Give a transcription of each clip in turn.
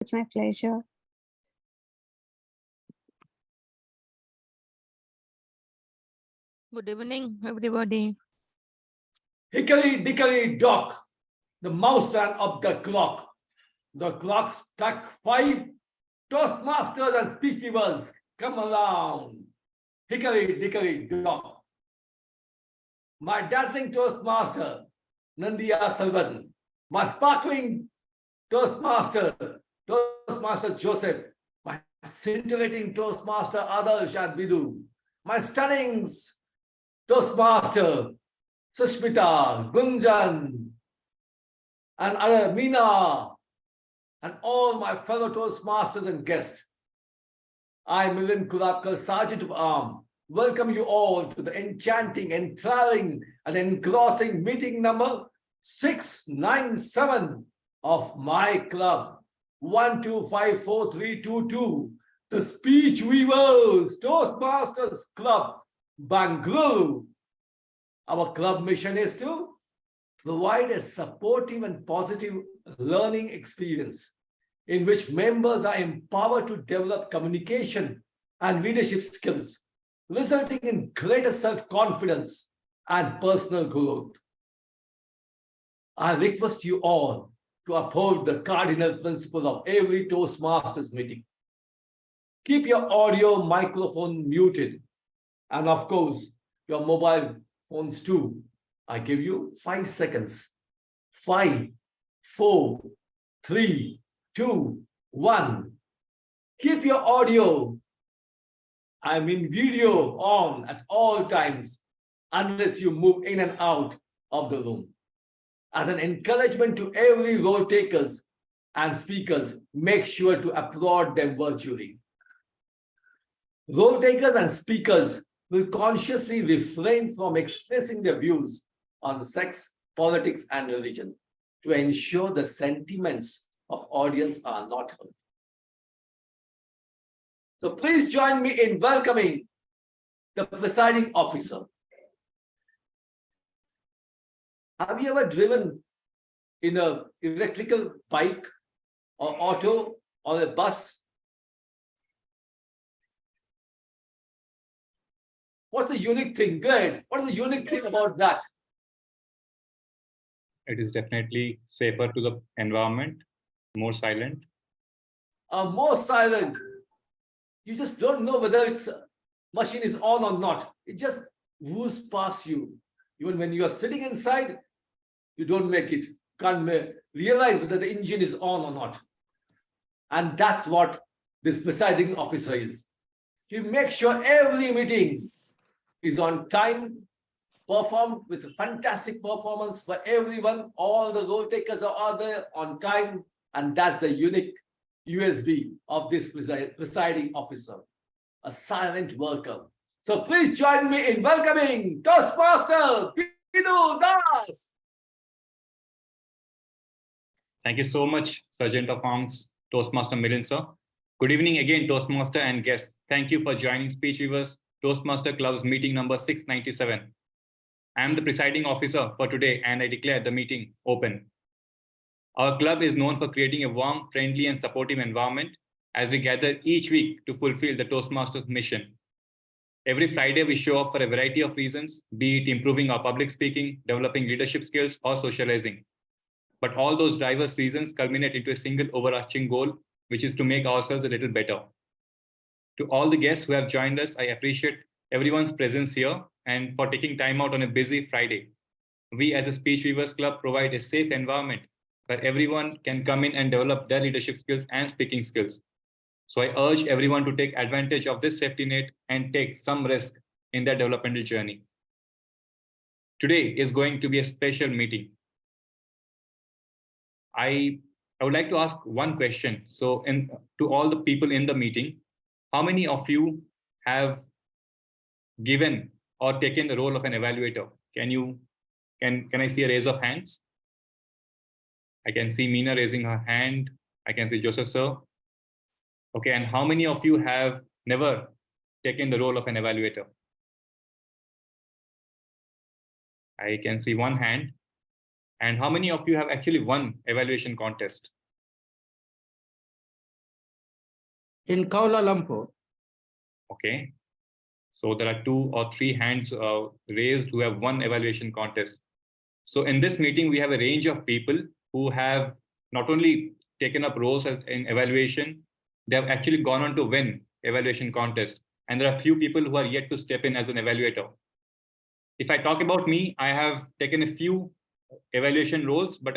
It's my pleasure. Good evening, everybody. Hickory dickory dock, the mouse ran up the clock. The clock struck 5. Toastmasters and speech weavers, come around. Hickory dickory dock. My dazzling Toastmaster, Nadiyanselvan. My sparkling Toastmaster, Toastmaster Joseph. My scintillating Toastmaster Adarsh and Bidu. My stunning Toastmaster Sushmita, Gunjan, and other Meena, and all my fellow Toastmasters and guests. I, Milind Kulapkar, Sergeant of Arm, welcome you all to the enchanting, enthralling, and engrossing meeting number 697 of my club, 12543222, the Speech Weavers Toastmasters Club, Bangalore. Our club mission is to provide a supportive and positive learning experience in which members are empowered to develop communication and leadership skills, resulting in greater self-confidence and personal growth. I request you all to uphold the cardinal principle of every Toastmasters meeting. Keep your audio microphone muted, and of course, your mobile phones too. I give you 5 seconds. 5, 4, 3, 2, 1. Keep your audio, I mean video, on at all times unless you move in and out of the room. As an encouragement to every role takers and speakers, make sure to applaud them virtually. Role takers and speakers will consciously refrain from expressing their views on sex, politics, and religion to ensure the sentiments of audience are not heard. So please join me in welcoming the presiding officer. Have you ever driven in an electrical bike or auto or a bus? What's the unique thing? Good. What is the unique thing about that? It is definitely safer to the environment, more silent. More silent. You just don't know whether it's machine is on or not. It just moves past you. Even when you are sitting inside, you don't make it. Can't realize whether the engine is on or not. And that's what this presiding officer is. You make sure every meeting is on time, performed with a fantastic performance for everyone. All the role takers are there on time, and that's the unique USB of this presiding officer, a silent worker. So please join me in welcoming Toastmaster Bidu Das. Thank you so much, Sergeant of Arms, Toastmaster Milind, sir. Good evening again, Toastmaster and guests. Thank you for joining Speechweavers Toastmaster Club's meeting number 697. I am the presiding officer for today, and I declare the meeting open. Our club is known for creating a warm, friendly, and supportive environment as we gather each week to fulfill the Toastmasters mission. Every Friday, we show up for a variety of reasons, be it improving our public speaking, developing leadership skills, or socializing. But all those diverse reasons culminate into a single overarching goal, which is to make ourselves a little better. To all the guests who have joined us, I appreciate everyone's presence here and for taking time out on a busy Friday. We as a Speech Weavers Club provide a safe environment where everyone can come in and develop their leadership skills and speaking skills. So I urge everyone to take advantage of this safety net and take some risk in their developmental journey. Today is going to be a special meeting. I would like to ask one question. So to all the people in the meeting, how many of you have given or taken the role of an evaluator? Can I see a raise of hands? I can see Meena raising her hand. I can see Joseph, sir. Okay, and how many of you have never taken the role of an evaluator? I can see one hand. And how many of you have actually won evaluation contest? in Kuala Lumpur. Okay. So there are 2 or 3 hands raised who have won evaluation contest. So in this meeting, we have a range of people who have not only taken up roles as in evaluation, they have actually gone on to win evaluation contest. And there are few people who are yet to step in as an evaluator. If I talk about me, I have taken a few evaluation roles, but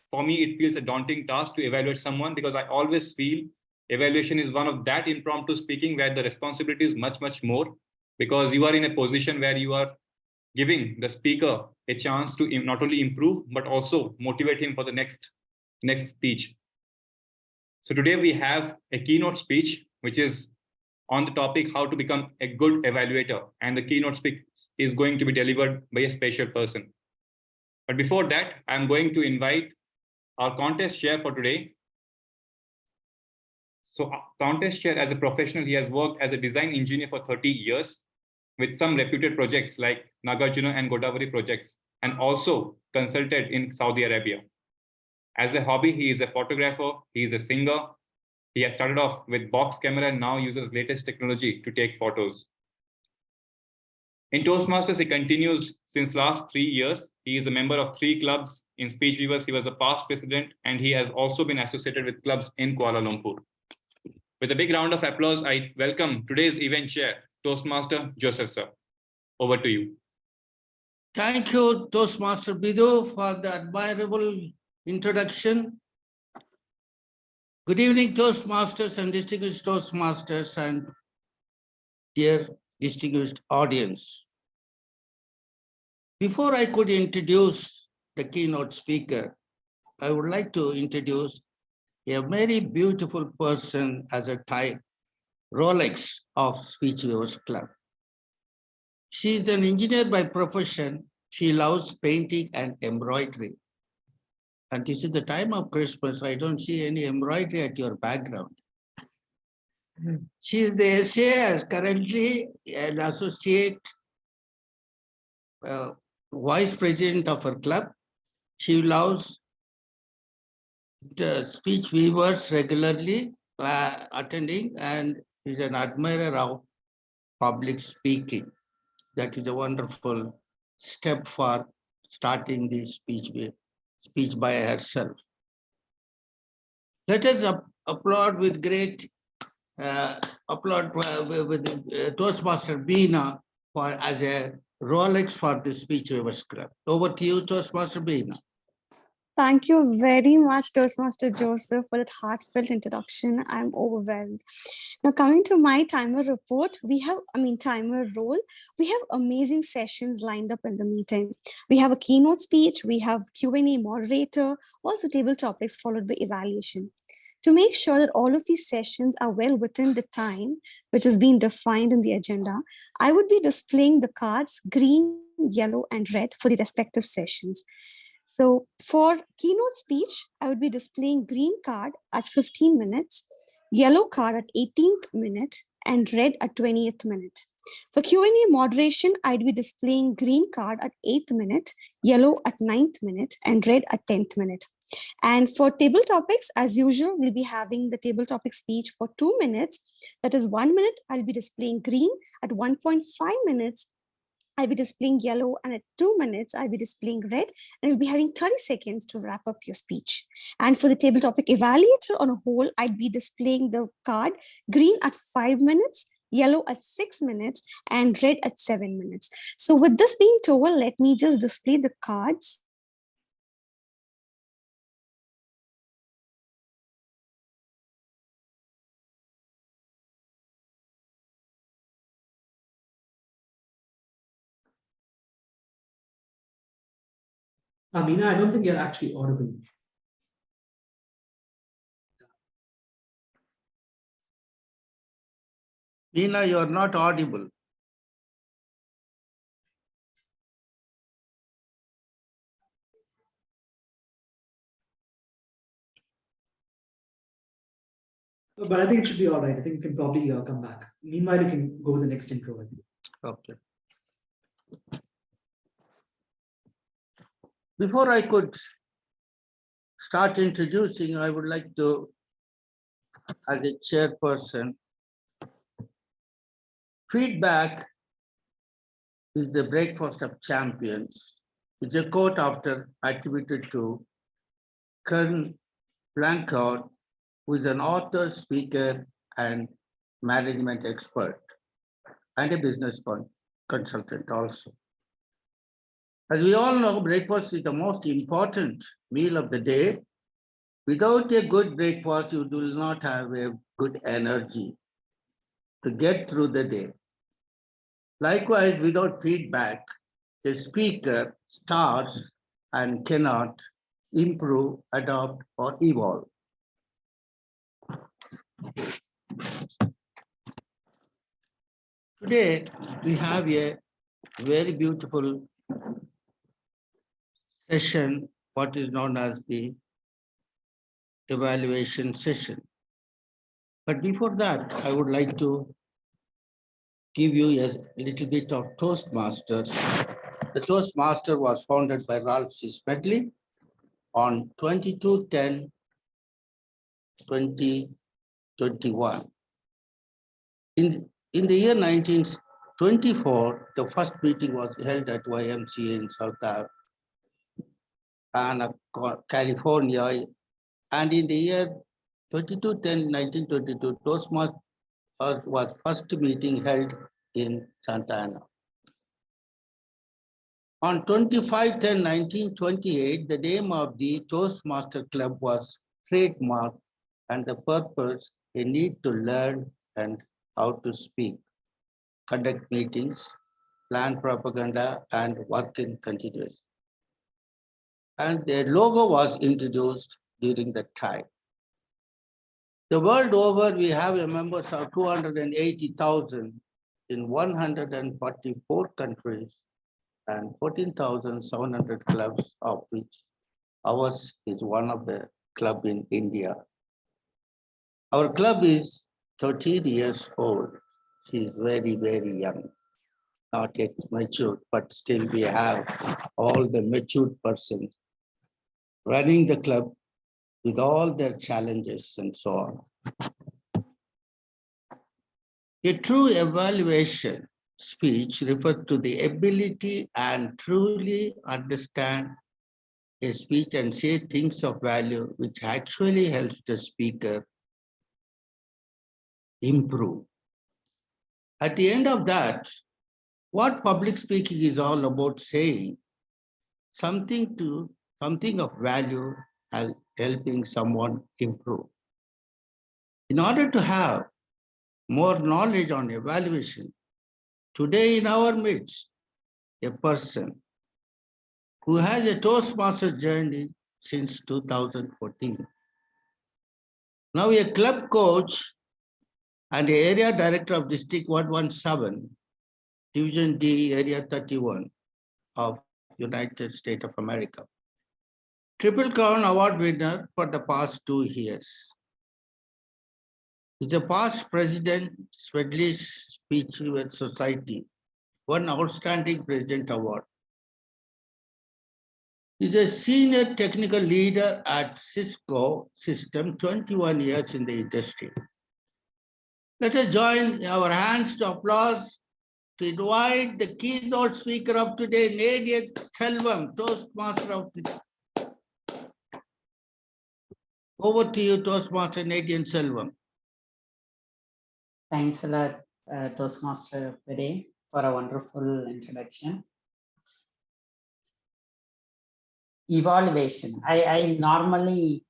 for me, it feels a daunting task to evaluate someone because I always feel evaluation is one of that impromptu speaking where the responsibility is much, much more because you are in a position where you are giving the speaker a chance to not only improve, but also motivate him for the next speech. So today we have a keynote speech, which is on the topic how to become a good evaluator. And the keynote speech is going to be delivered by a special person. But before that, I'm going to invite our contest chair for today. So contest chair as a professional, he has worked as a design engineer for 30 years with some reputed projects like Nagarjuna and Godavari projects, and also consulted in Saudi Arabia. As a hobby, he is a photographer, he is a singer. He has started off with box camera and now uses latest technology to take photos. In Toastmasters, he continues since last 3 years. He is a member of 3 clubs in Speechweavers. He was a past president, and he has also been associated with clubs in Kuala Lumpur. With a big round of applause, I welcome today's event chair, Toastmaster Joseph, sir. Over to you. Thank you, Toastmaster Bidu, for the admirable introduction. Good evening, Toastmasters and distinguished Toastmasters and dear distinguished audience. Before I could introduce the keynote speaker, I would like to introduce a very beautiful person as a type, Rolex of Speechweavers Club. She is an engineer by profession. She loves painting and embroidery. And this is the time of Christmas. I don't see any embroidery at your background. She is the SAS, currently an associate vice president of her club. She loves the speech weavers regularly attending, and is an admirer of public speaking. That is a wonderful step for starting the speech by herself. Let us applaud with great with Toastmaster Beena for as a Rolex for the Speechweavers Club. Over to you, Toastmaster Beena. Thank you very much, Toastmaster Joseph, for that heartfelt introduction. I'm overwhelmed. Now, coming to my timer report, timer role, we have amazing sessions lined up in the meeting. We have a keynote speech, we have Q&A moderator, also table topics followed by evaluation. To make sure that all of these sessions are well within the time which has been defined in the agenda, I would be displaying the cards green, yellow, and red for the respective sessions. So for keynote speech, I would be displaying green card at 15 minutes, yellow card at 18th minute, and red at 20th minute. For Q&A moderation, I'd be displaying green card at 8th minute, yellow at 9th minute, and red at 10th minute. And for table topics, as usual, we'll be having the table topic speech for 2 minutes. That is 1 minute, I'll be displaying green. At 1.5 minutes, I'll be displaying yellow, and at 2 minutes, I'll be displaying red, and we'll be having 30 seconds to wrap up your speech. And for the table topic evaluator on a whole, I'd be displaying the card green at 5 minutes, yellow at 6 minutes, and red at 7 minutes. So with this being told, let me just display the cards. Amina, I don't think you're actually audible. Beena, you are not audible. But I think it should be all right. I think you can probably come back. Meanwhile, you can go with the next intro. Okay. Before I could start introducing, I would like to as a chairperson, feedback is the breakfast of champions. It's a quote after attributed to Kern Blanchard, who is an author, speaker, and management expert, and a business consultant also. As we all know, breakfast is the most important meal of the day. Without a good breakfast, you will not have a good energy to get through the day. Likewise, without feedback, the speaker starts and cannot improve, adopt, or evolve. Today, we have a very beautiful session, what is known as the evaluation session. But before that, I would like to give you a little bit of Toastmasters. The Toastmaster was founded by Ralph C. Smedley on 22/10/2021. In the year 1924, the first meeting was held at YMCA in South California. And in the year 1922, Toastmasters was first meeting held in Santa Ana. On 25/10/1928, the name of the Toastmaster Club was trademarked, and the purpose, a need to learn and how to speak, conduct meetings, plan propaganda, and work in continuous. And the logo was introduced during that time. The world over, we have members of 280,000 in 144 countries and 14,700 clubs, of which ours is one of the club in India. Our club is 13 years old. She is very, very young, not yet mature, but still we have all the matured persons running the club with all their challenges and so on. A true evaluation speech refers to the ability and truly understand a speech and say things of value which actually helps the speaker improve. At the end of that, what public speaking is all about, saying something of value, helping someone improve. In order to have more knowledge on evaluation, today in our midst, a person who has a Toastmaster journey since 2014. Now a club coach and the area director of District 117, Division D, Area 31 of United States of America. Triple Crown Award winner for the past 2 years. He's a past president, Swedish Speech Weavers Society, one outstanding president award. He's a senior technical leader at Cisco System, 21 years in the industry. Let us join our hands to applause to invite the keynote speaker of today, Nadiyanselvan, Toastmaster of the day. Over to you, Toastmaster Nadiyanselvan. Thanks a lot, Toastmaster of the day, for a wonderful introduction. Evaluation. I normally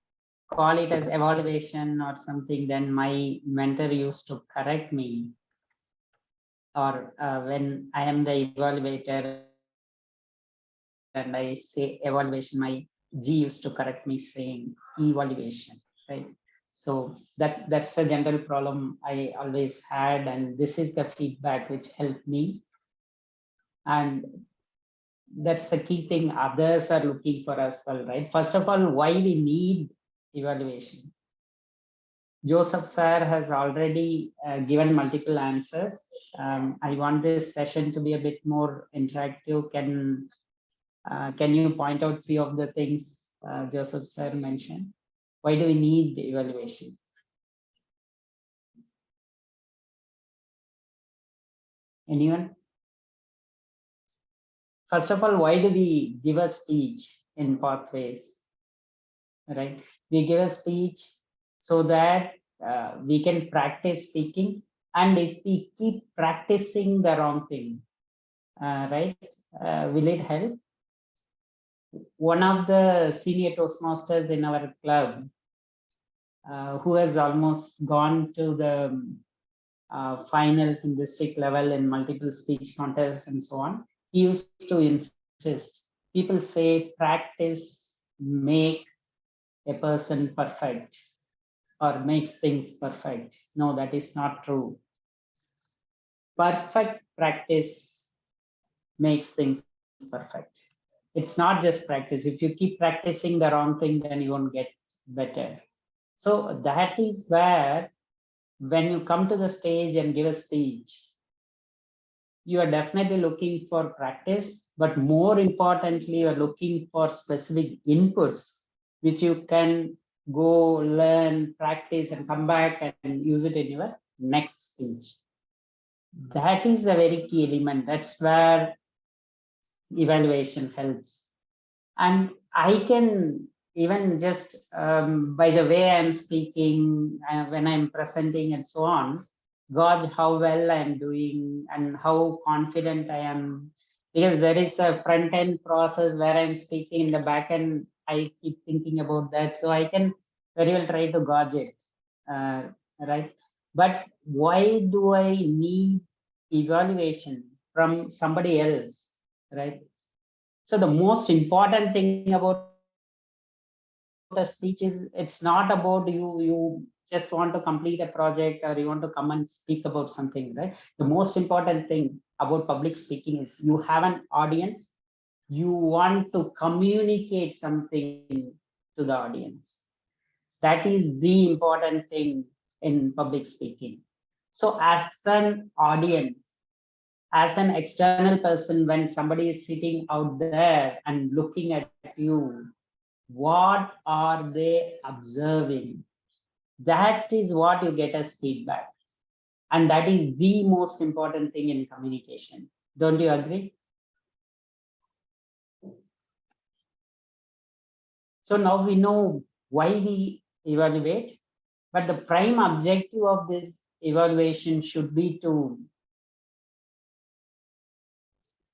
call it as evaluation or something. Then my mentor used to correct me, or when I am the evaluator and I say evaluation, my G used to correct me saying evaluation, right? So that's a general problem I always had, and this is the feedback which helped me. And that's the key thing others are looking for as well, right? First of all, why we need evaluation. Joseph sir has already given multiple answers. I want this session to be a bit more interactive. Can you point out few of the things Joseph sir mentioned? Why do we need the evaluation? Anyone? First of all, why do we give a speech in pathways? Right? We give a speech so that we can practice speaking. And if we keep practicing the wrong thing, right, will it help? One of the senior Toastmasters in our club, who has almost gone to the finals in district level in multiple speech contests and so on, he used to insist. People say practice make a person perfect or makes things perfect. No, that is not true. Perfect practice makes things perfect. It's not just practice. If you keep practicing the wrong thing, then you won't get better. So that is where, when you come to the stage and give a speech, you are definitely looking for practice, but more importantly, you are looking for specific inputs, which you can go learn, practice, and come back and use it in your next speech. That is a very key element. That's where evaluation helps. And I can even just by the way I'm speaking, when I'm presenting and so on, gauge how well I'm doing and how confident I am. Because there is a front end process where I'm speaking, in the back end, I keep thinking about that. So I can very well try to gauge it, right? But why do I need evaluation from somebody else, right? So the most important thing about a speech is, it's not about you just want to complete a project or you want to come and speak about something, right? The most important thing about public speaking is you have an audience, you want to communicate something to the audience. That is the important thing in public speaking. So as an audience, as an external person, when somebody is sitting out there and looking at you, what are they observing? That is what you get as feedback. And that is the most important thing in communication. Don't you agree? So now we know why we evaluate, but the prime objective of this evaluation should be to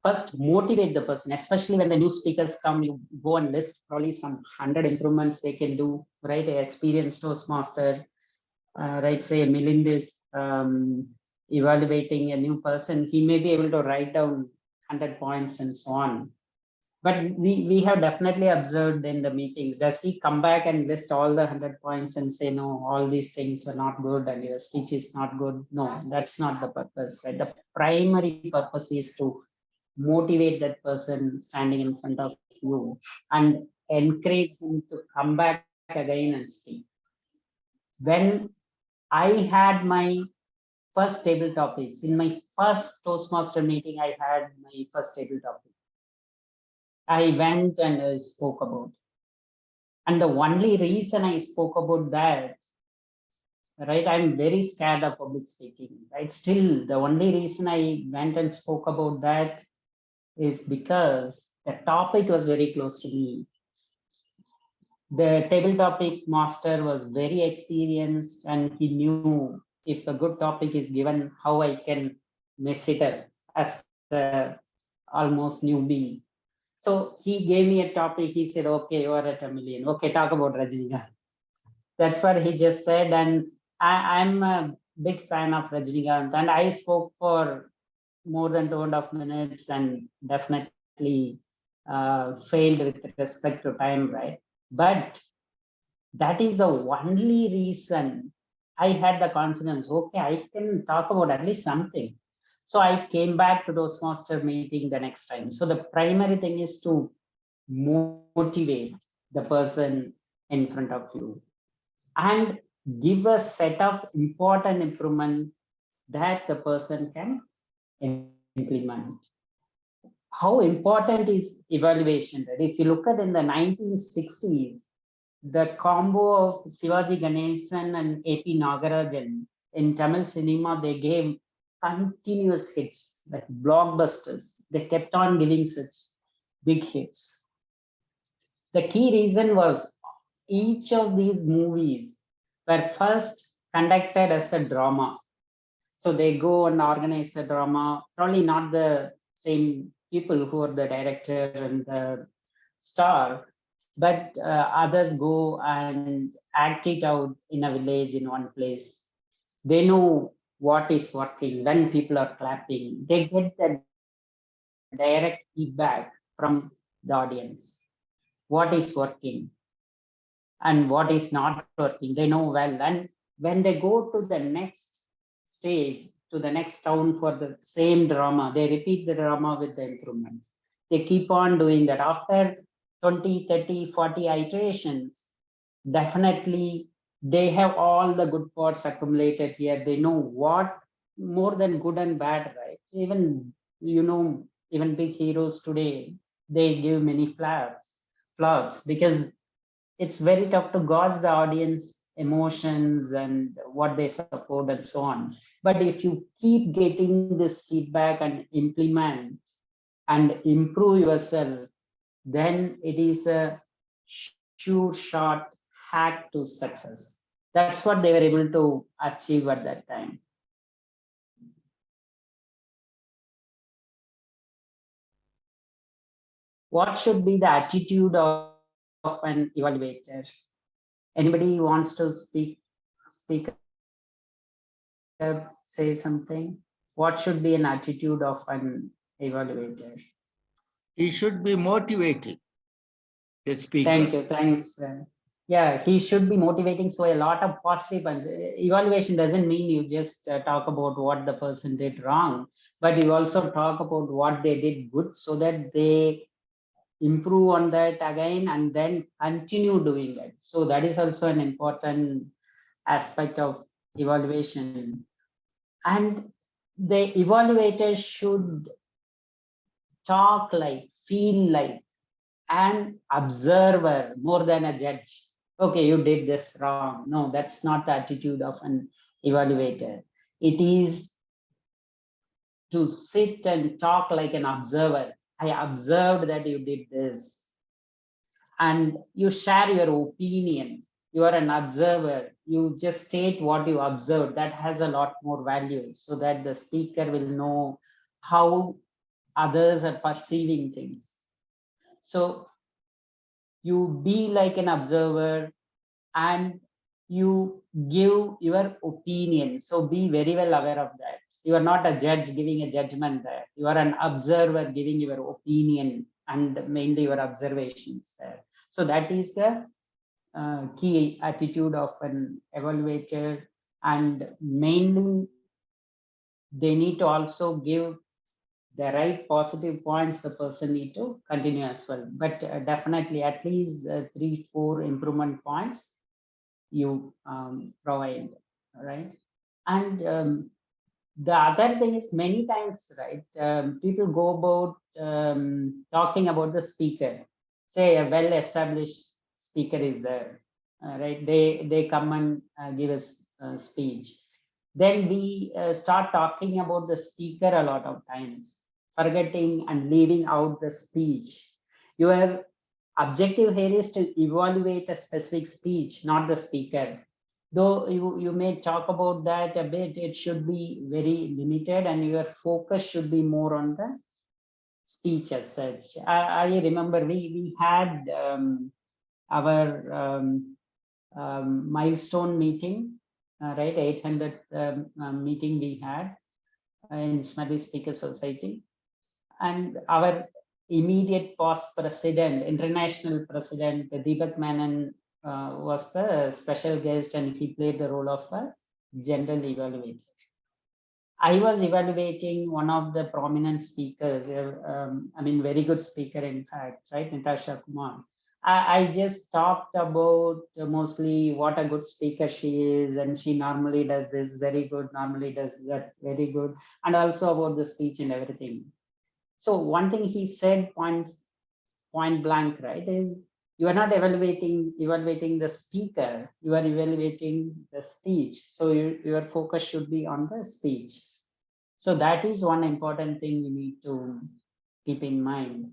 first motivate the person, especially when the new speakers come. You go and list probably some 100 improvements they can do, right? An experienced Toastmaster, right? Say Milind is evaluating a new person, he may be able to write down 100 points and so on. But we have definitely observed in the meetings, does he come back and list all the 100 points and say, no, all these things were not good and your speech is not good? No, that's not the purpose, right? The primary purpose is to motivate that person standing in front of you and encourage him to come back again and speak. When I had my first table topics, in my first Toastmaster meeting, I had my first table topic. I went and I spoke about. And the only reason I spoke about that, right, I'm very scared of public speaking, right? Still, the only reason I went and spoke about that is because the topic was very close to me. The table topic master was very experienced and he knew if a good topic is given, how I can mess it up as a almost newbie. So he gave me a topic. He said, okay, you are at $1 million. Okay, talk about Rajinikanth. That's what he just said. And I'm a big fan of Rajinikanth. And I spoke for more than 2.5 minutes and definitely failed with respect to time, right? But that is the only reason I had the confidence, okay, I can talk about at least something. So I came back to Toastmaster meeting the next time. So the primary thing is to motivate the person in front of you and give a set of important improvement that the person can implement. How important is evaluation? Right? If you look at in the 1960s, the combo of Shivaji Ganesan and A.P. Nagarajan in Tamil cinema, they gave continuous hits, like blockbusters. They kept on giving such big hits. The key reason was each of these movies were first conducted as a drama. So they go and organize the drama, probably not the same people who are the director and the star, but others go and act it out in a village in one place. They know what is working when people are clapping. They get the direct feedback from the audience. What is working and what is not working, they know well. And when they go to the next stage, to the next town for the same drama, they repeat the drama with the improvements. They keep on doing that. After 20, 30, 40 iterations, definitely they have all the good parts accumulated here. They know what, more than good and bad, right? Even, even big heroes today, they give many flops because it's very tough to gauge the audience emotions and what they support and so on. But if you keep getting this feedback and implement and improve yourself, then it is a sure shot hack to success. That's what they were able to achieve at that time. What should be the attitude of an evaluator? Anybody wants to speak up, say something? What should be an attitude of an evaluator? He should be motivating the speaker. Thank you. Thanks. Yeah, he should be motivating. So a lot of positive points. Evaluation doesn't mean you just talk about what the person did wrong, but you also talk about what they did good so that they improve on that again and then continue doing that. So that is also an important aspect of evaluation. And the evaluator should talk like, feel like an observer more than a judge. Okay, you did this wrong. No, that's not the attitude of an evaluator. It is to sit and talk like an observer. I observed that you did this. And you share your opinion. You are an observer. You just state what you observed. That has a lot more value so that the speaker will know how others are perceiving things. So you be like an observer and you give your opinion. So be very well aware of that. You are not a judge giving a judgment there. You are an observer giving your opinion and mainly your observations there. So that is the key attitude of an evaluator, and mainly they need to also give the right positive points the person need to continue as well. But definitely at least 3-4 improvement points you provide, right? And the other thing is many times, right, people go about talking about the speaker. Say a well-established speaker is there, right? They come and give us a speech. Then we start talking about the speaker a lot of times, forgetting and leaving out the speech. Your objective here is to evaluate a specific speech, not the speaker. Though you may talk about that a bit, it should be very limited and your focus should be more on the speech as such. I remember we had our milestone meeting, right, 800 meeting we had in Smart Speaker Society. And our immediate past president, international president, Deepak Menon, was the special guest and he played the role of a general evaluator. I was evaluating one of the prominent speakers, I mean, very good speaker, in fact, right, Natasha Kumar. I just talked about mostly what a good speaker she is, and she normally does this very good, normally does that very good, and also about the speech and everything. So one thing he said point blank, right, is you are not evaluating the speaker, you are evaluating the speech. So your focus should be on the speech. So that is one important thing we need to keep in mind.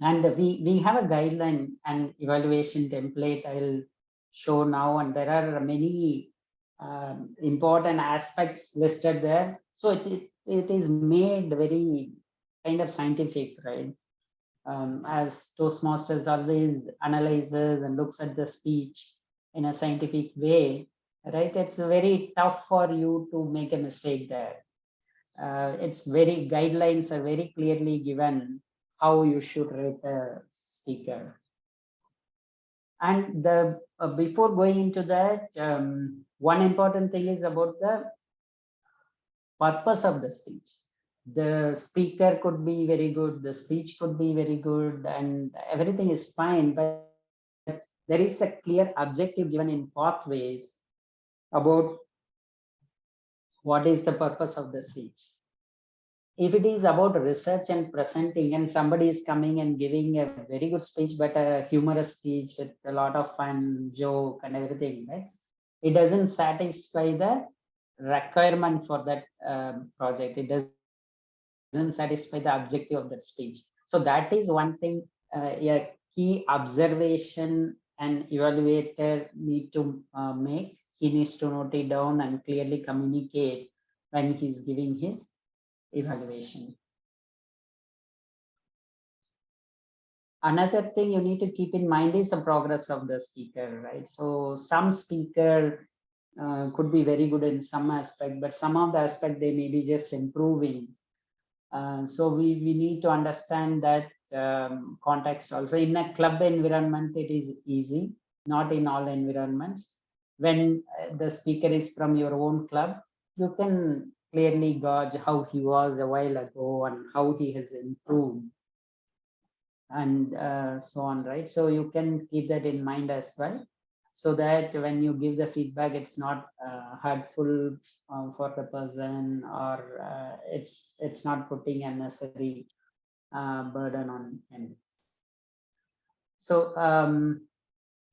And we have a guideline and evaluation template I'll show now, and there are many important aspects listed there. So it is made very kind of scientific, right? As Toastmasters always analyzes and looks at the speech in a scientific way, right? It's very tough for you to make a mistake there. It's very, guidelines are very clearly given how you should rate a speaker. And the before going into that, one important thing is about the purpose of the speech. The speaker could be very good, the speech could be very good, and everything is fine, but there is a clear objective given in pathways about what is the purpose of the speech. If it is about research and presenting, and somebody is coming and giving a very good speech, but a humorous speech with a lot of fun, joke and everything, right? It doesn't satisfy the requirement for that project. It doesn't satisfy the objective of that speech. So that is one thing, a key observation an evaluator need to make. He needs to note it down and clearly communicate when he's giving his evaluation. Another thing you need to keep in mind is the progress of the speaker, right? So some speaker could be very good in some aspect, but some of the aspect they may be just improving. So we need to understand that context also. In a club environment, it is easy, not in all environments. When the speaker is from your own club, you can clearly gauge how he was a while ago and how he has improved and so on, right? So you can keep that in mind as well, so that when you give the feedback, it's not hurtful for the person, or it's not putting unnecessary burden on him. So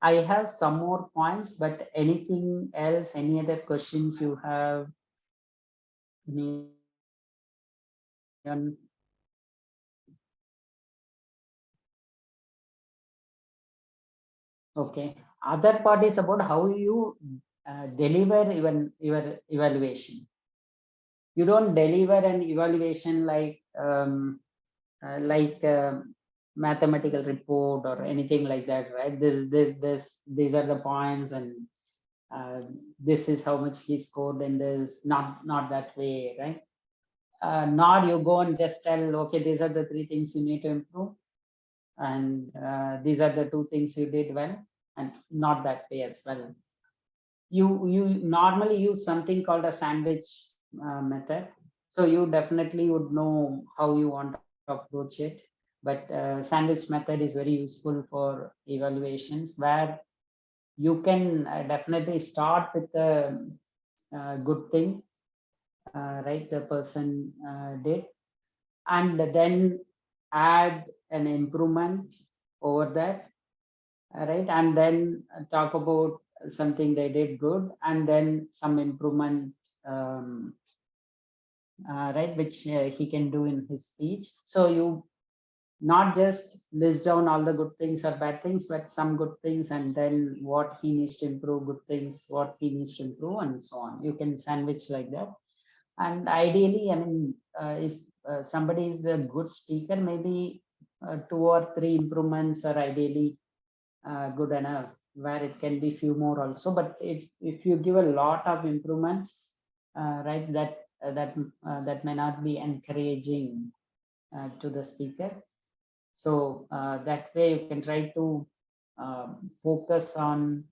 I have some more points, but anything else, any other questions you have? Okay. Other part is about how you deliver even your evaluation. You don't deliver an evaluation like mathematical report or anything like that, right? These are the points, and this is how much he scored in this. Not that way, right? Nor you go and just tell, okay, these are the 3 things you need to improve, and these are the 2 things you did well, and not that way as well. You normally use something called a sandwich method. So you definitely would know how you want to approach it, but sandwich method is very useful for evaluations, where you can definitely start with a good thing, right, the person did, and then add an improvement over that, right, and then talk about something they did good, and then some improvement, right, which he can do in his speech. So you not just list down all the good things or bad things, but some good things, and then what he needs to improve, good things, what he needs to improve, and so on. You can sandwich like that. And ideally, I mean, if somebody is a good speaker, maybe 2 or 3 improvements are ideally good enough, where it can be few more also. But if you give a lot of improvements, right, that may not be encouraging to the speaker. So that way you can try to focus on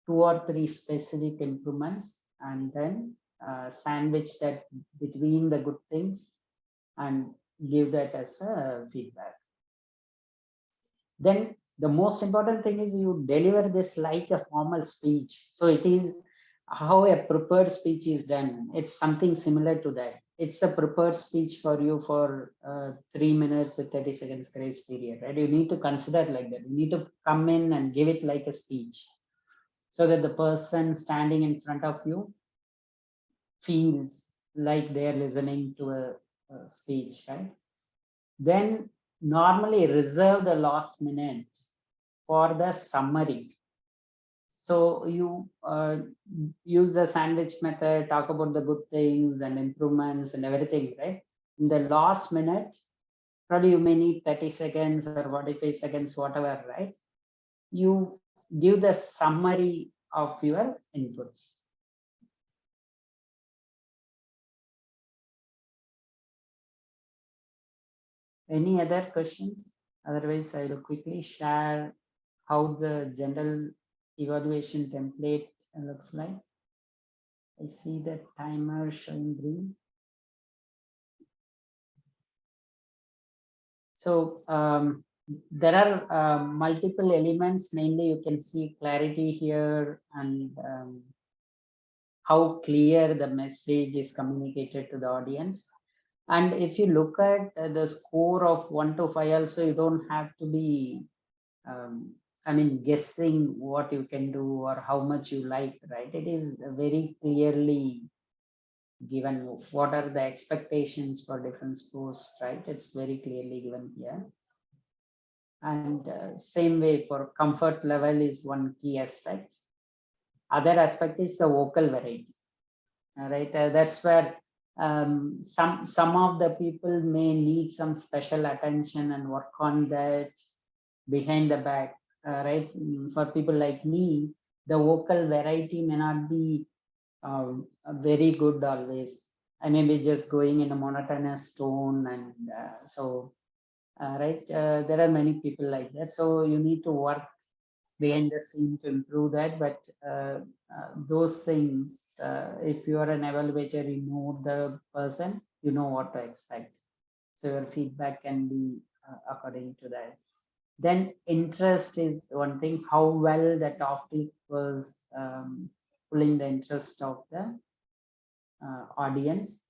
2 or 3 specific improvements, and then sandwich that between the good things and give that as a feedback. Then the most important thing is you deliver this like a formal speech. So it is how a prepared speech is done. It's something similar to that. It's a prepared speech for you for 3 minutes with 30 seconds grace period, right? You need to consider it like that. You need to come in and give it like a speech, so that the person standing in front of you feels like they're listening to a speech, right? Then normally reserve the last minute for the summary. So you use the sandwich method, talk about the good things and improvements and everything, right? In the last minute, probably you may need 30 seconds or 45 seconds, whatever, right? You give the summary of your inputs. Any other questions? Otherwise, I will quickly share how the general evaluation template looks like. I see the timer showing green. So there are multiple elements. Mainly, you can see clarity here and how clear the message is communicated to the audience. And if you look at the score of 1 to 5, also you don't have to be, I mean, guessing what you can do or how much you like, right? It is very clearly given what are the expectations for different scores, right? It's very clearly given here. And same way for comfort level is one key aspect. Other aspect is the vocal variety, right? That's where some of the people may need some special attention and work on that behind the back, right? For people like me, the vocal variety may not be very good always. I may be just going in a monotonous tone, and right, there are many people like that. So you need to work behind the scene to improve that. But those things, if you are an evaluator, you know the person, you know what to expect. So your feedback can be according to that. Then interest is one thing, how well the topic was pulling the interest of the audience.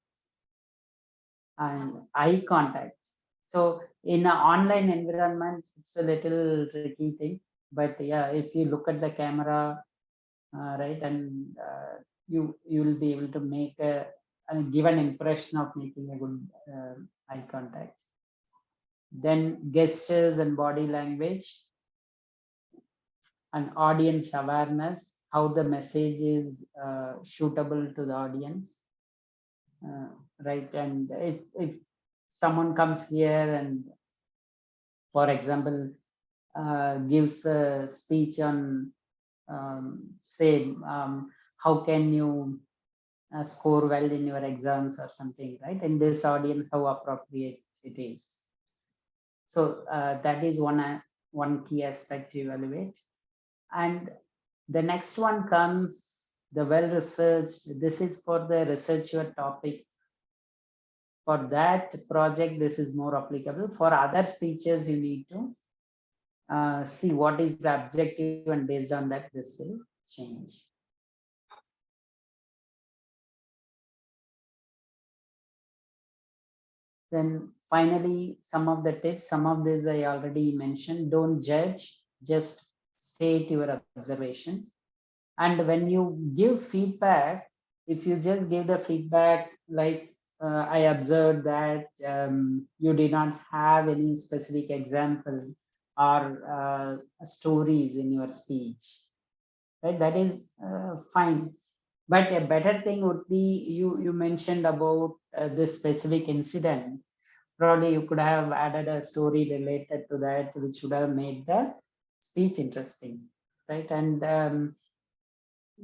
And eye contact. So in an online environment, it's a little tricky thing. But yeah, if you look at the camera, right, and you will be able to make a give an impression of making a good eye contact. Then gestures and body language and audience awareness, how the message is suitable to the audience, right? And if someone comes here and, for example, gives a speech on, say, how can you score well in your exams or something, right? In this audience, how appropriate it is. So that is one key aspect to evaluate. And the next one comes the well-researched. This is for the researcher topic. For that project, this is more applicable. For other speeches, you need to see what is the objective, and based on that, this will change. Then finally, some of the tips, some of this I already mentioned. Don't judge, just state your observations. And when you give feedback, if you just give the feedback like, I observed that you did not have any specific example or stories in your speech, right? That is fine. But a better thing would be, you mentioned about this specific incident. Probably you could have added a story related to that, which would have made the speech interesting, right? And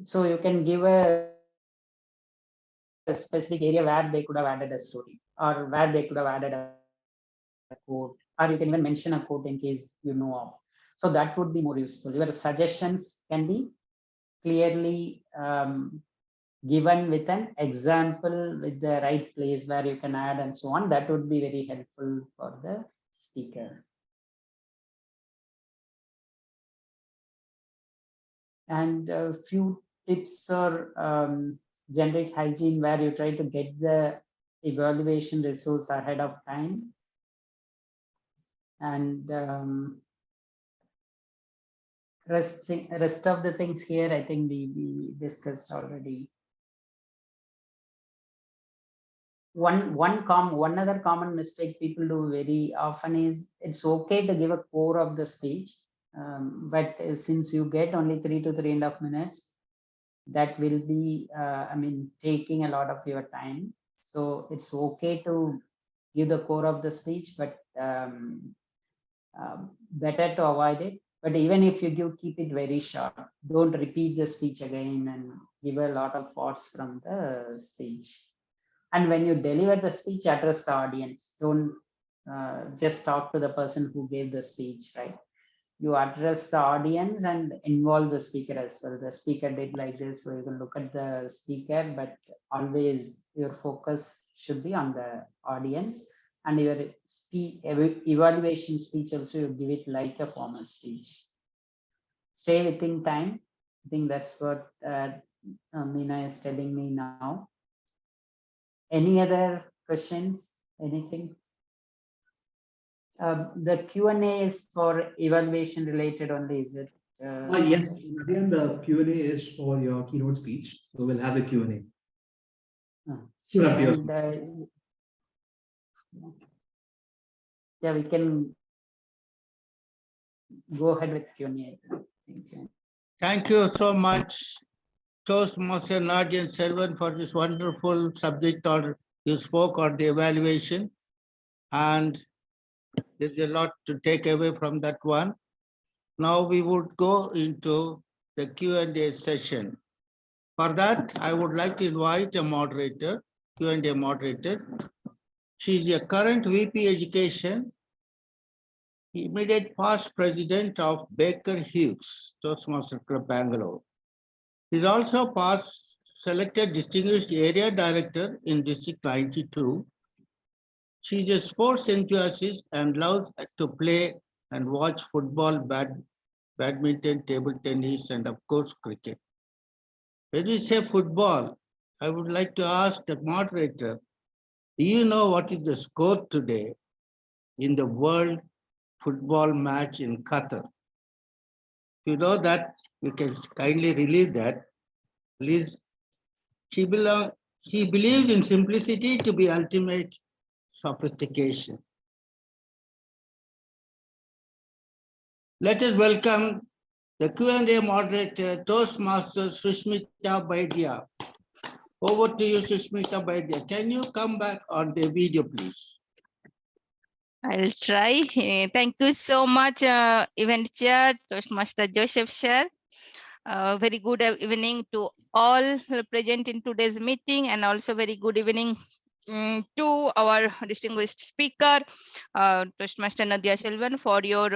so you can give a specific area where they could have added a story, or where they could have added a quote, or you can even mention a quote in case you know of. So that would be more useful. Your suggestions can be clearly given with an example, with the right place where you can add and so on. That would be very helpful for the speaker. And a few tips or generic hygiene, where you try to get the evaluation resource ahead of time. And rest of the things here, I think we discussed already. one other common mistake people do very often is it's okay to give a core of the speech, but since you get only 3 to 3.5 minutes, that will be taking a lot of your time. So it's okay to give the core of the speech, but better to avoid it. But even if you keep it very short, don't repeat the speech again and give a lot of thoughts from the speech. And when you deliver the speech, address the audience. Don't just talk to the person who gave the speech, right? You address the audience and involve the speaker as well. The speaker did like this, so you can look at the speaker, but always your focus should be on the audience. And your evaluation speech also, you give it like a formal speech. Stay within time. I think that's what Meena is telling me now. Any other questions? Anything? The Q&A is for evaluation related only, is it? Yes, Nadiyan, the Q&A is for your keynote speech. So we'll have a Q&A. You have yours. And, yeah, we can go ahead with Q&A. Thank you. Thank you so much, Toastmaster Nadiyanselvan, for this wonderful subject or you spoke on the evaluation. And there's a lot to take away from that one. Now we would go into the Q&A session. For that, I would like to invite a moderator, Q&A moderator. She's a current VP Education, immediate past president of Baker Hughes, Toastmasters Club, Bangalore. He's also past selected distinguished area director in District 92. She's a sports enthusiast and loves to play and watch football, badminton, table tennis, and of course, cricket. When we say football, I would like to ask the moderator, do you know what is the score today in the World Football match in Qatar? If you know that, you can kindly release that. Please. She believes in simplicity to be ultimate sophistication. Let us welcome the Q&A moderator, Toastmaster Sushmita Baidia. Over to you, Sushmita Baidia. Can you come back on the video, please? I'll try. Thank you so much, event chair, Toastmaster Joseph Sir. Very good evening to all present in today's meeting, and also very good evening to our distinguished speaker, Toastmaster Nadiyanselvan, for your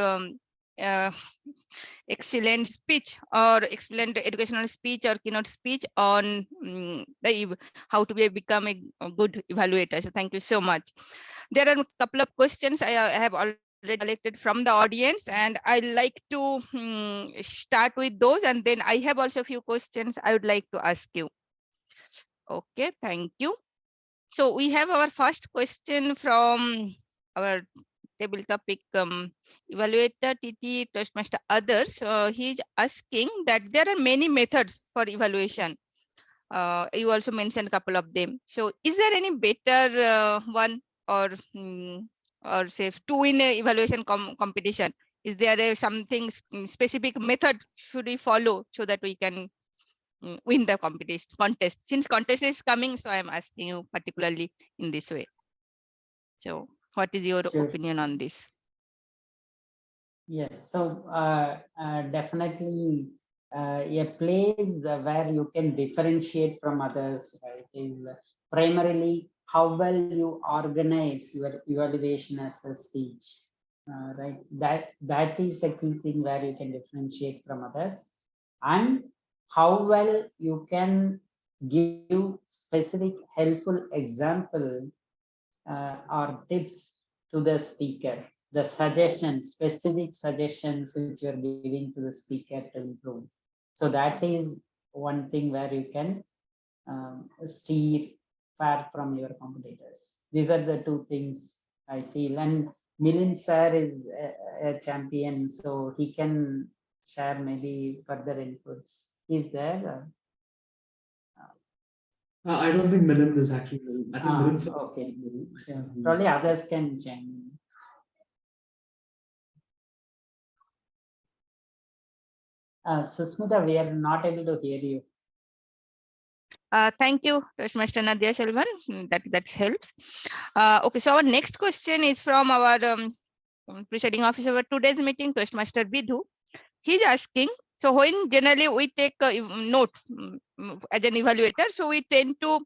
excellent speech or excellent educational speech or keynote speech on how to become a good evaluator. So thank you so much. There are a couple of questions I have already collected from the audience, and I like to start with those, and then I have also a few questions I would like to ask you. Okay, thank you. So we have our first question from our table topic evaluator, TT, Toastmaster, others. He's asking that there are many methods for evaluation. You also mentioned a couple of them. So is there any better one or say to win an evaluation competition? Is there something specific method should we follow so that we can win the contest? Since contest is coming, so I am asking you particularly in this way. So what is your opinion on this? Yes, so definitely a place where you can differentiate from others, right, is primarily how well you organize your evaluation as a speech, right? That is a key thing where you can differentiate from others, and how well you can give specific helpful example or tips to the speaker, the suggestions, specific suggestions which you're giving to the speaker to improve. So that is one thing where you can steer far from your competitors. These are the two things I feel. And Milind sir is a champion, so he can share maybe further inputs. Is there? I don't think Milind is actually. I think Milind said. Okay. Sure. Probably others can join in. Susmita, we are not able to hear you. Thank you, Toastmaster Nadiyanselvan. That helps. Okay, so our next question is from our presiding officer for today's meeting, Toastmaster Vidhu. He's asking, so when generally we take a note as an evaluator, so we tend to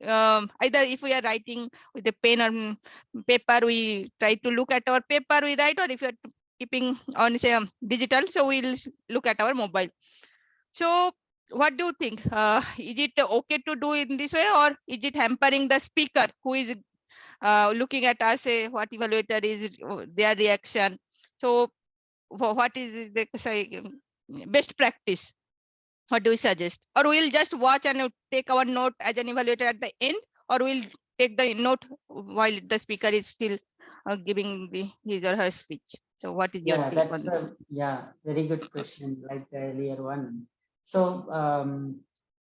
either if we are writing with a pen or paper, we try to look at our paper we write, or if you're keeping on say digital, so we'll look at our mobile. So what do you think? Is it okay to do in this way, or is it hampering the speaker who is looking at us, say what evaluator is their reaction? So what is the best practice? What do you suggest? Or we'll just watch and take our note as an evaluator at the end, or we'll take the note while the speaker is still giving his or her speech? So what is your Yeah, take that's on this? very good question, like the earlier one. So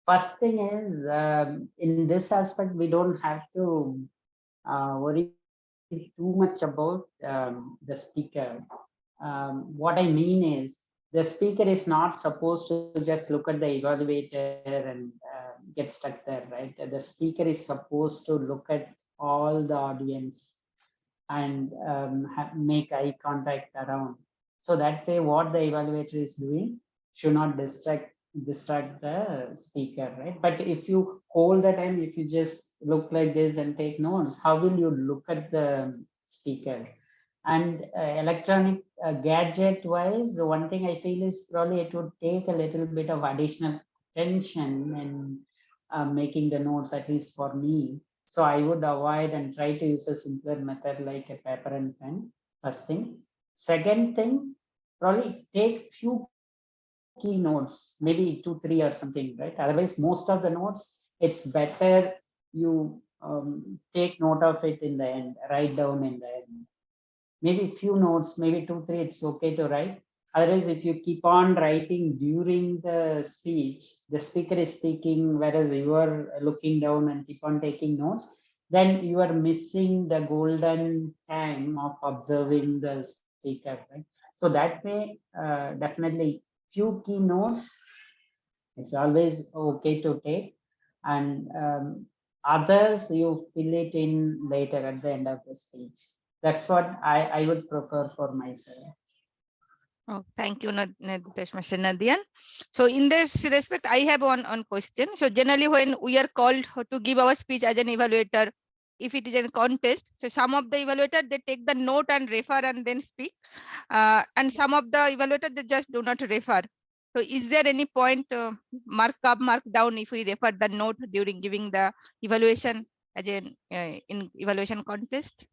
first thing is, in this aspect, we don't have to worry too much about the speaker. What I mean is, the speaker is not supposed to just look at the evaluator and get stuck there, right? The speaker is supposed to look at all the audience and make eye contact around. So that way, what the evaluator is doing should not distract the speaker, right? But if you hold the time, if you just look like this and take notes, how will you look at the speaker? And electronic gadget wise, the one thing I feel is probably it would take a little bit of additional attention and making the notes, at least for me. So I would avoid and try to use a simpler method like a paper and pen, first thing. Second thing, probably take few keynotes, maybe 2, 3 or something, right? Otherwise, most of the notes, it's better you take note of it in the end, write down in the end. Maybe few notes, maybe 2, 3, it's okay to write. Otherwise, if you keep on writing during the speech, the speaker is speaking, whereas you are looking down and keep on taking notes, then you are missing the golden time of observing the speaker, right? So that way, definitely few key notes, it's always okay to take, and others you fill it in later at the end of the speech. That's what I would prefer for myself. Oh, thank you, Toastmaster Nadiyan. So in this respect, I have one question. So generally when we are called to give our speech as an evaluator, if it is a contest, so some of the evaluator, they take the note and refer and then speak. And some of the evaluator, they just do not refer. So is there any point mark up, mark down if we refer the note during giving the evaluation as an in evaluation contest?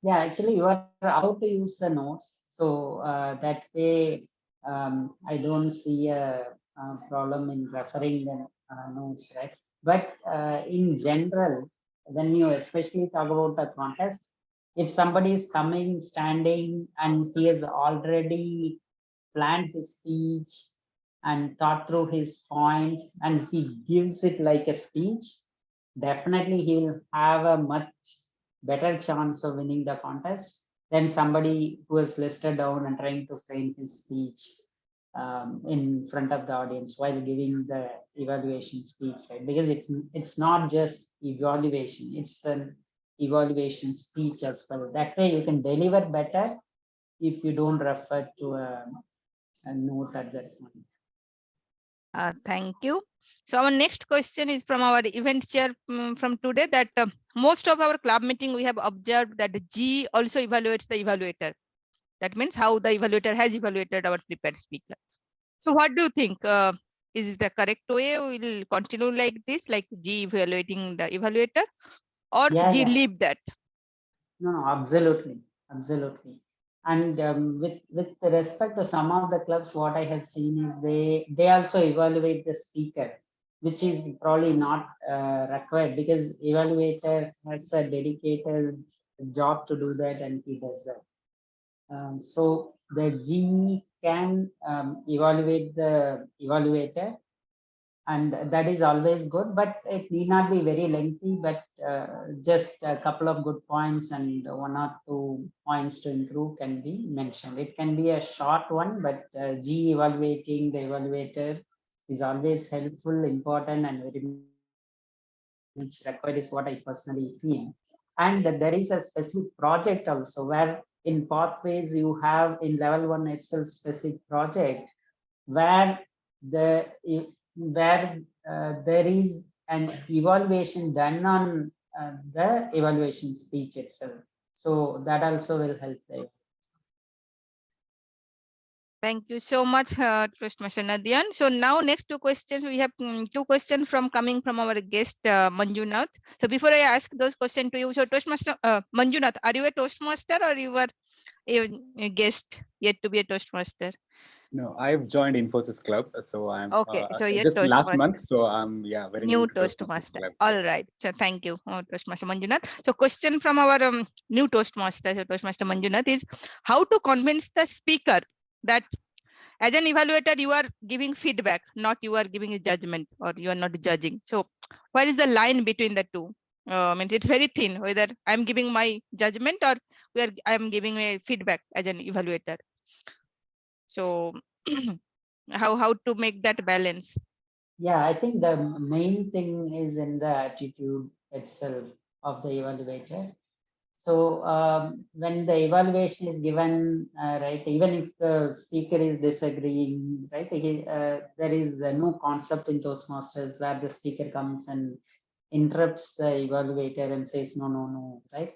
Yeah, actually you are allowed to use the notes. So that way I don't see a problem in referring the notes, right? But in general, when you especially talk about a contest, if somebody is coming, standing, and he has already planned his speech and thought through his points, and he gives it like a speech, definitely he will have a much better chance of winning the contest than somebody who is listed down and trying to frame his speech in front of the audience while giving the evaluation speech, right? Because it's not just evaluation, it's an evaluation speech as well. That way you can deliver better if you don't refer to a note at that point. Thank you. So our next question is from our event chair from today, that most of our club meeting, we have observed that G also evaluates the evaluator. That means how the evaluator has evaluated our prepared speaker. So what do you think? Is it the correct way? We'll continue like this, like G evaluating the evaluator, or G Yeah. leave that? No, absolutely. And with respect to some of the clubs, what I have seen is they also evaluate the speaker, which is probably not required, because evaluator has a dedicated job to do that, and he does that. So the G can evaluate the evaluator, And that is always good, but it need not be very lengthy, but just a couple of good points and 1 or 2 points to improve can be mentioned. It can be a short one, but evaluating the evaluator is always helpful, important, and very much required is what I personally feel. And there is a specific project also where in pathways you have in level 1 itself specific project where there is an evaluation done on the evaluation speech itself. So that also will help there. Thank you so much, Toastmaster Nadiyan. So now next 2 questions, we have 2 questions coming from our guest Manjunath. So before I ask those questions to you, so Toastmaster Manjunath, are you a Toastmaster or you are a guest yet to be a Toastmaster? No, I've joined Infosys Club, so I'm Okay, so you're just last Toastmaster. month, so I'm very New to Toastmaster. Club. All right. So thank you, Toastmaster Manjunath. So question from our new Toastmaster, so Toastmaster Manjunath, is how to convince the speaker that as an evaluator, you are giving feedback, not you are giving a judgment or you are not judging. So where is the line between the two? Means it's very thin, whether I'm giving my judgment or I'm giving a feedback as an evaluator. So how to make that balance? Yeah, I think the main thing is in the attitude itself of the evaluator. So when the evaluation is given, right, even if the speaker is disagreeing, right, there is no concept in Toastmasters where the speaker comes and interrupts the evaluator and says, no, right?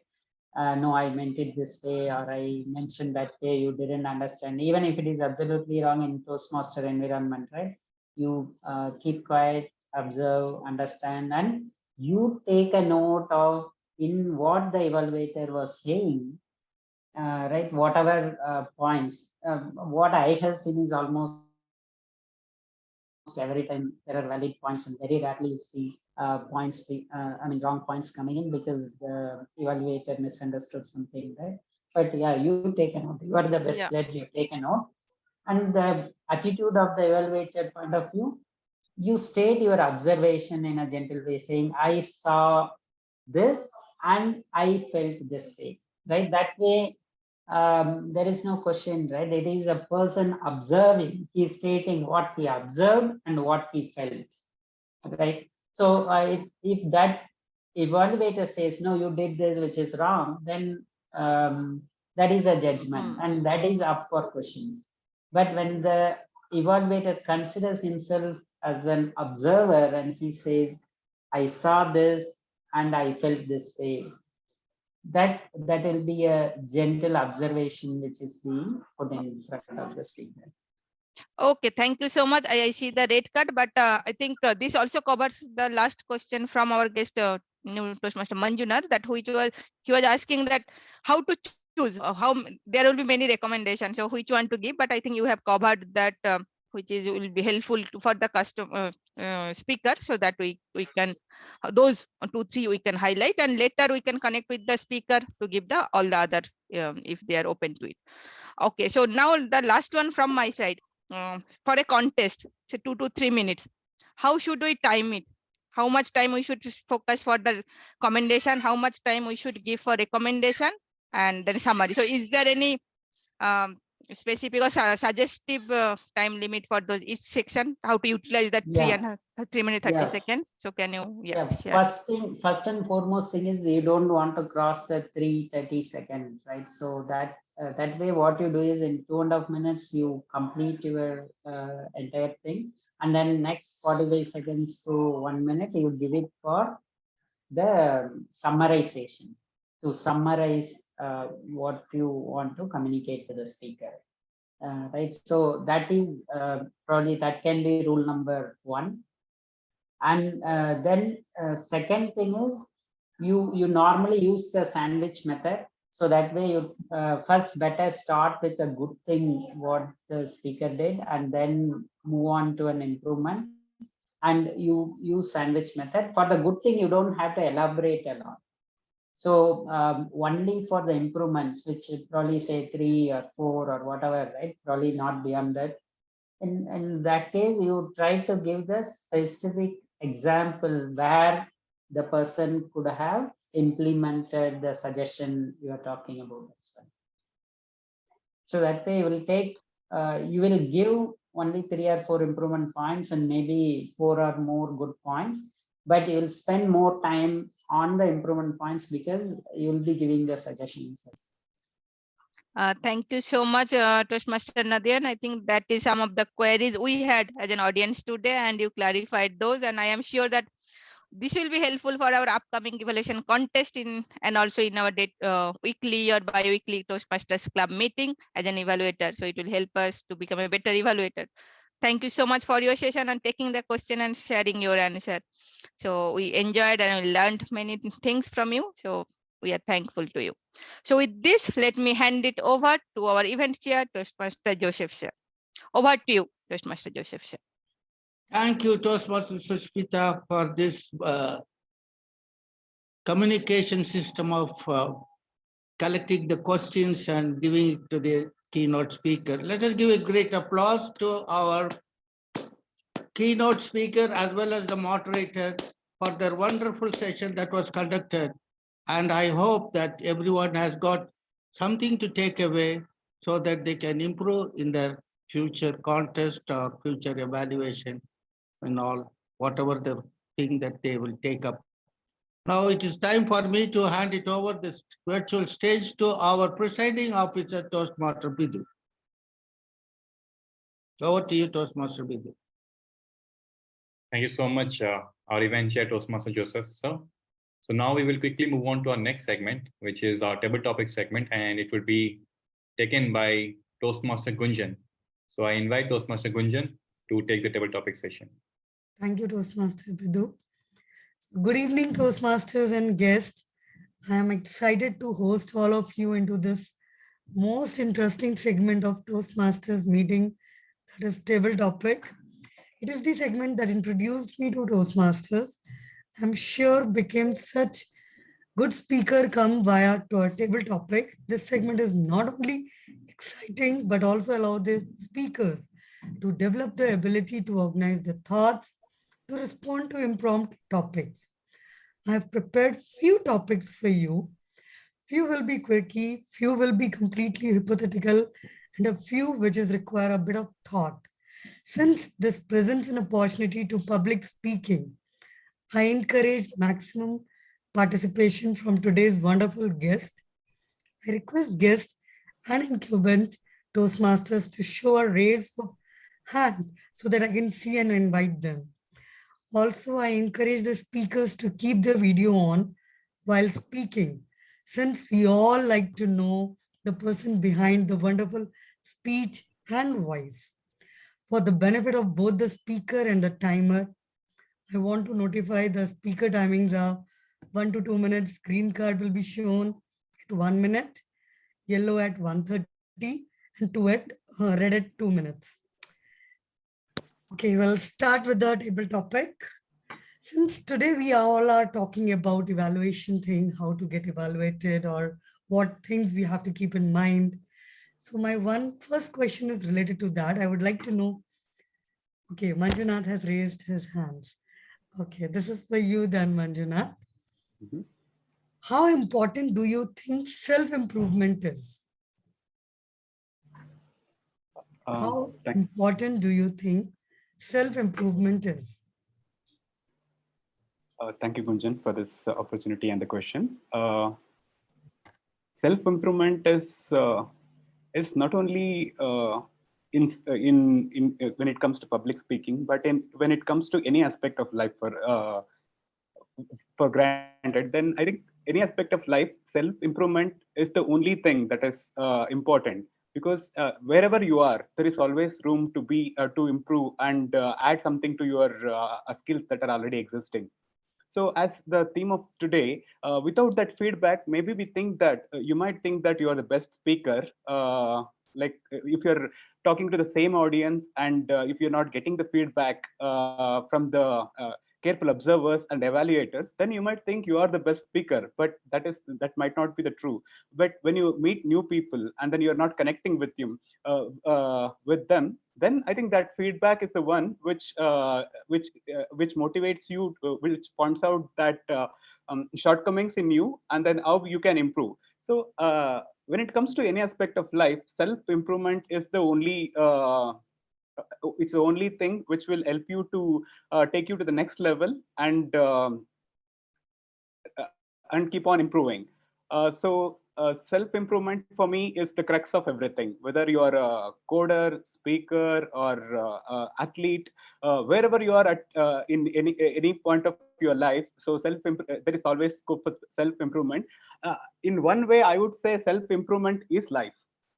No, I meant it this way, or I mentioned that way, you didn't understand. Even if it is absolutely wrong in Toastmaster environment, right? You keep quiet, observe, understand, and you take a note of in what the evaluator was saying, right? Whatever points, what I have seen is almost every time there are valid points, and very rarely you see wrong points coming in because the evaluator misunderstood something, right? But yeah, you take a note. You are the best judge. You take a note, and the attitude of the evaluator point of view, you state your observation in a gentle way, saying, I saw this and I felt this way, right? That way, there is no question, right? It is a person observing, he's stating what he observed and what he felt, right? So if that evaluator says, no, you did this, which is wrong, then that is a judgment and that is up for questions. But when the evaluator considers himself as an observer and he says, I saw this and I felt this way, that will be a gentle observation which is being put in front of the speaker. Okay, thank you so much. I see the red card, but I think this also covers the last question from our guest, new Toastmaster Manjunath, that he was asking that how to choose, there will be many recommendations, so which one to give, but I think you have covered that, which will be helpful for the customer speaker, so that we can those 2, 3 we can highlight, and later we can connect with the speaker to give the all the other if they are open to it. Okay, so now the last one from my side. For a contest, so 2 to 3 minutes, how should we time it? How much time we should focus for the commendation? How much time we should give for recommendation? And then summary. So is there any specific or suggestive time limit for those each section? How to utilize that 3 minutes 30 seconds? So can you share? First and foremost thing is you don't want to cross the 3:30 seconds, right? So that way what you do is in 2.5 minutes you complete your entire thing, and then next 45 seconds to 1 minute you give it for the summarization, to summarize what you want to communicate to the speaker, right? So that is probably that can be rule number 1. And then second thing is you normally use the sandwich method. So that way you first better start with a good thing what the speaker did and then move on to an improvement, and you use sandwich method. For the good thing you don't have to elaborate a lot. So only for the improvements, which probably say 3 or 4 or whatever, right? Probably not beyond that. In that case, you try to give the specific example where the person could have implemented the suggestion you are talking about. So that way you will take, you will give only 3 or 4 improvement points and maybe 4 or more good points, but you will spend more time on the improvement points because you will be giving the suggestions. Thank you so much, Toastmaster Nadiyan. I think that is some of the queries we had as an audience today, and you clarified those. And I am sure that this will be helpful for our upcoming evaluation contest and also in our weekly or bi-weekly Toastmasters Club meeting as an evaluator. So it will help us to become a better evaluator. Thank you so much for your session and taking the question and sharing your answer. So we enjoyed and we learned many things from you. So we are thankful to you. So with this, let me hand it over to our event chair, Toastmaster Joseph sir. Over to you, Toastmaster Joseph sir. Thank you, Toastmaster Sushmita, for this communication system of collecting the questions and giving it to the keynote speaker. Let us give a great applause to our keynote speaker as well as the moderator for their wonderful session that was conducted. And I hope that everyone has got something to take away so that they can improve in their future contest or future evaluation and all, whatever the thing that they will take up. Now it is time for me to hand it over this virtual stage to our presiding officer, Toastmaster Bidhu. Over to you, Toastmaster Bidhu. Thank you so much, our event chair, Toastmaster Joseph, sir. So now we will quickly move on to our next segment, which is our table topic segment, and it will be taken by Toastmaster Gunjan. So I invite Toastmaster Gunjan to take the table topic session. Thank you, Toastmaster Bidhu. So good evening, Toastmasters and guests. I am excited to host all of you into this most interesting segment of Toastmasters meeting, that is table topic. It is the segment that introduced me to Toastmasters. I'm sure became such good speaker come via to our table topic. This segment is not only exciting, but also allow the speakers to develop the ability to organize their thoughts, to respond to impromptu topics. I have prepared few topics for you. Few will be quirky, few will be completely hypothetical, and a few which is require a bit of thought. Since this presents an opportunity to public speaking, I encourage maximum participation from today's wonderful guest. I request guests and incumbent Toastmasters to show a raise of hand so that I can see and invite them. Also, I encourage the speakers to keep the video on while speaking, since we all like to know the person behind the wonderful speech and voice. For the benefit of both the speaker and the timer, I want to notify the speaker timings are 1 to 2 minutes. Green card will be shown at 1 minute, yellow at 1:30, and red at 2 minutes. Okay, we'll start with the table topic. Since today we all are talking about evaluation thing, how to get evaluated or what things we have to keep in mind. So my first question is related to that. I would like to know, okay, Manjunath has raised his hands. Okay, this is for you then, Manjunath. Mhm. How important do you think self-improvement is? How important do you think self-improvement is? Thank you, Gunjan, for this opportunity and the question. Self-improvement is not only when it comes to public speaking, but when it comes to any aspect of life for granted. Then I think any aspect of life, self-improvement is the only thing that is important. Because wherever you are, there is always room to improve and add something to your skills that are already existing. So as the theme of today, without that feedback, maybe we think that you might think that you are the best speaker. Like if you're talking to the same audience and if you're not getting the feedback from the careful observers and evaluators, then you might think you are the best speaker, but that might not be the true. But when you meet new people and then you're not connecting with them, then I think that feedback is the one which motivates you, which points out that shortcomings in you, and then how you can improve. So when it comes to any aspect of life, self-improvement is the only it's the only thing which will help you to take you to the next level and keep on improving. Self-improvement for me is the crux of everything. Whether you are a coder, speaker, or athlete, wherever you are at in any point of your life, so there is always scope for self-improvement. In one way, I would say self-improvement is life.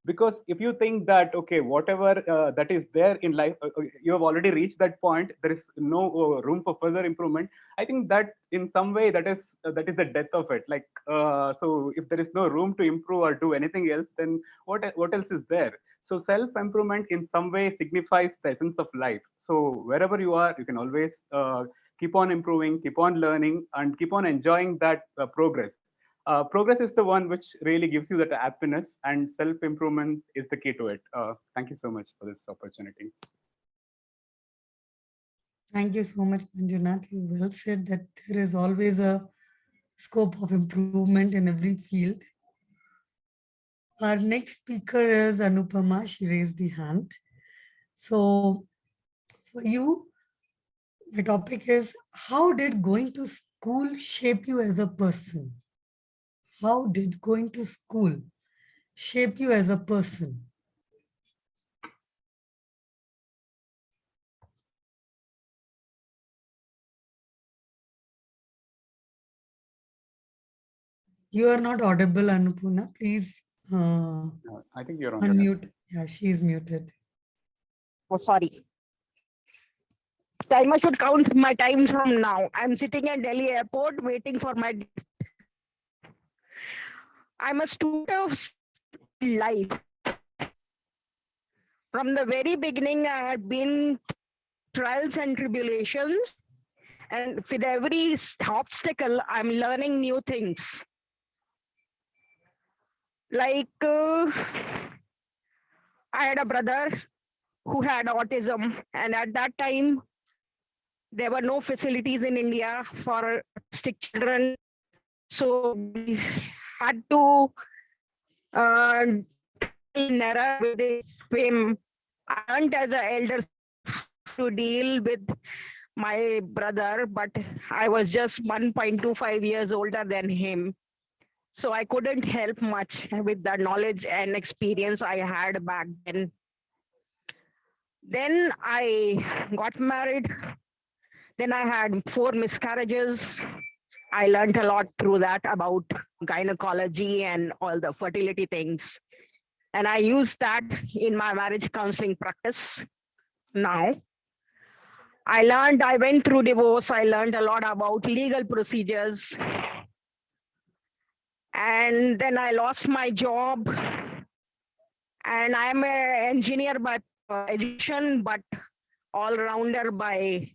Because if you think that, okay, whatever that is there in life, you have already reached that point, there is no room for further improvement. I think that in some way that is the death of it. Like, so if there is no room to improve or do anything else, then what else is there? So self-improvement in some way signifies the essence of life. So wherever you are, you can always keep on improving, keep on learning, and keep on enjoying that progress. Progress is the one which really gives you that happiness, and self-improvement is the key to it. Thank you so much for this opportunity. Thank you so much, Manjunath. You well said that there is always a scope of improvement in every field. Our next speaker is Anupama. She raised the hand. So for you, the topic is, how did going to school shape you as a person? How did going to school shape you as a person? You are not audible, Anupama. Please I think you're on unmute. Yeah, she is muted. Oh, sorry. Timer should count my time from now. I'm sitting at Delhi airport waiting for my. I'm a student of life. From the very beginning, I had been trials and tribulations. And with every obstacle, I'm learning new things. Like, I had a brother who had autism. And at that time, there were no facilities in India for autistic children. So we had to narrow with the fame. I learned as an elder to deal with my brother, but I was just 1.25 years older than him. So I couldn't help much with the knowledge and experience I had back then. Then I got married. Then I had 4 miscarriages. I learned a lot through that about gynecology and all the fertility things. And I use that in my marriage counseling practice now. I went through divorce. I learned a lot about legal procedures. And then I lost my job. And I'm an engineer by education, but all-rounder by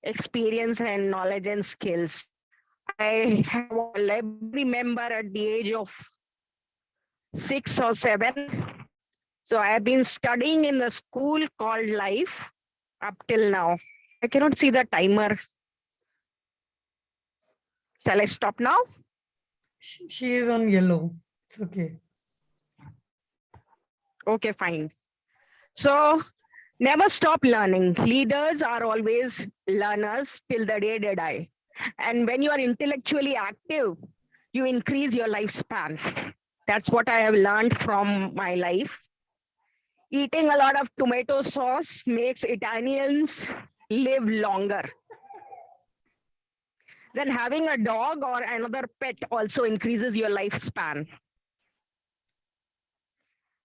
experience and knowledge and skills. I have a library member at the age of 6 or 7. So I have been studying in the school called Life up till now. I cannot see the timer. Shall I stop now? She is on yellow. It's okay. Okay, fine. So never stop learning. Leaders are always learners till the day they die. And when you are intellectually active, you increase your lifespan. That's what I have learned from my life. Eating a lot of tomato sauce makes Italians live longer. Then having a dog or another pet also increases your lifespan.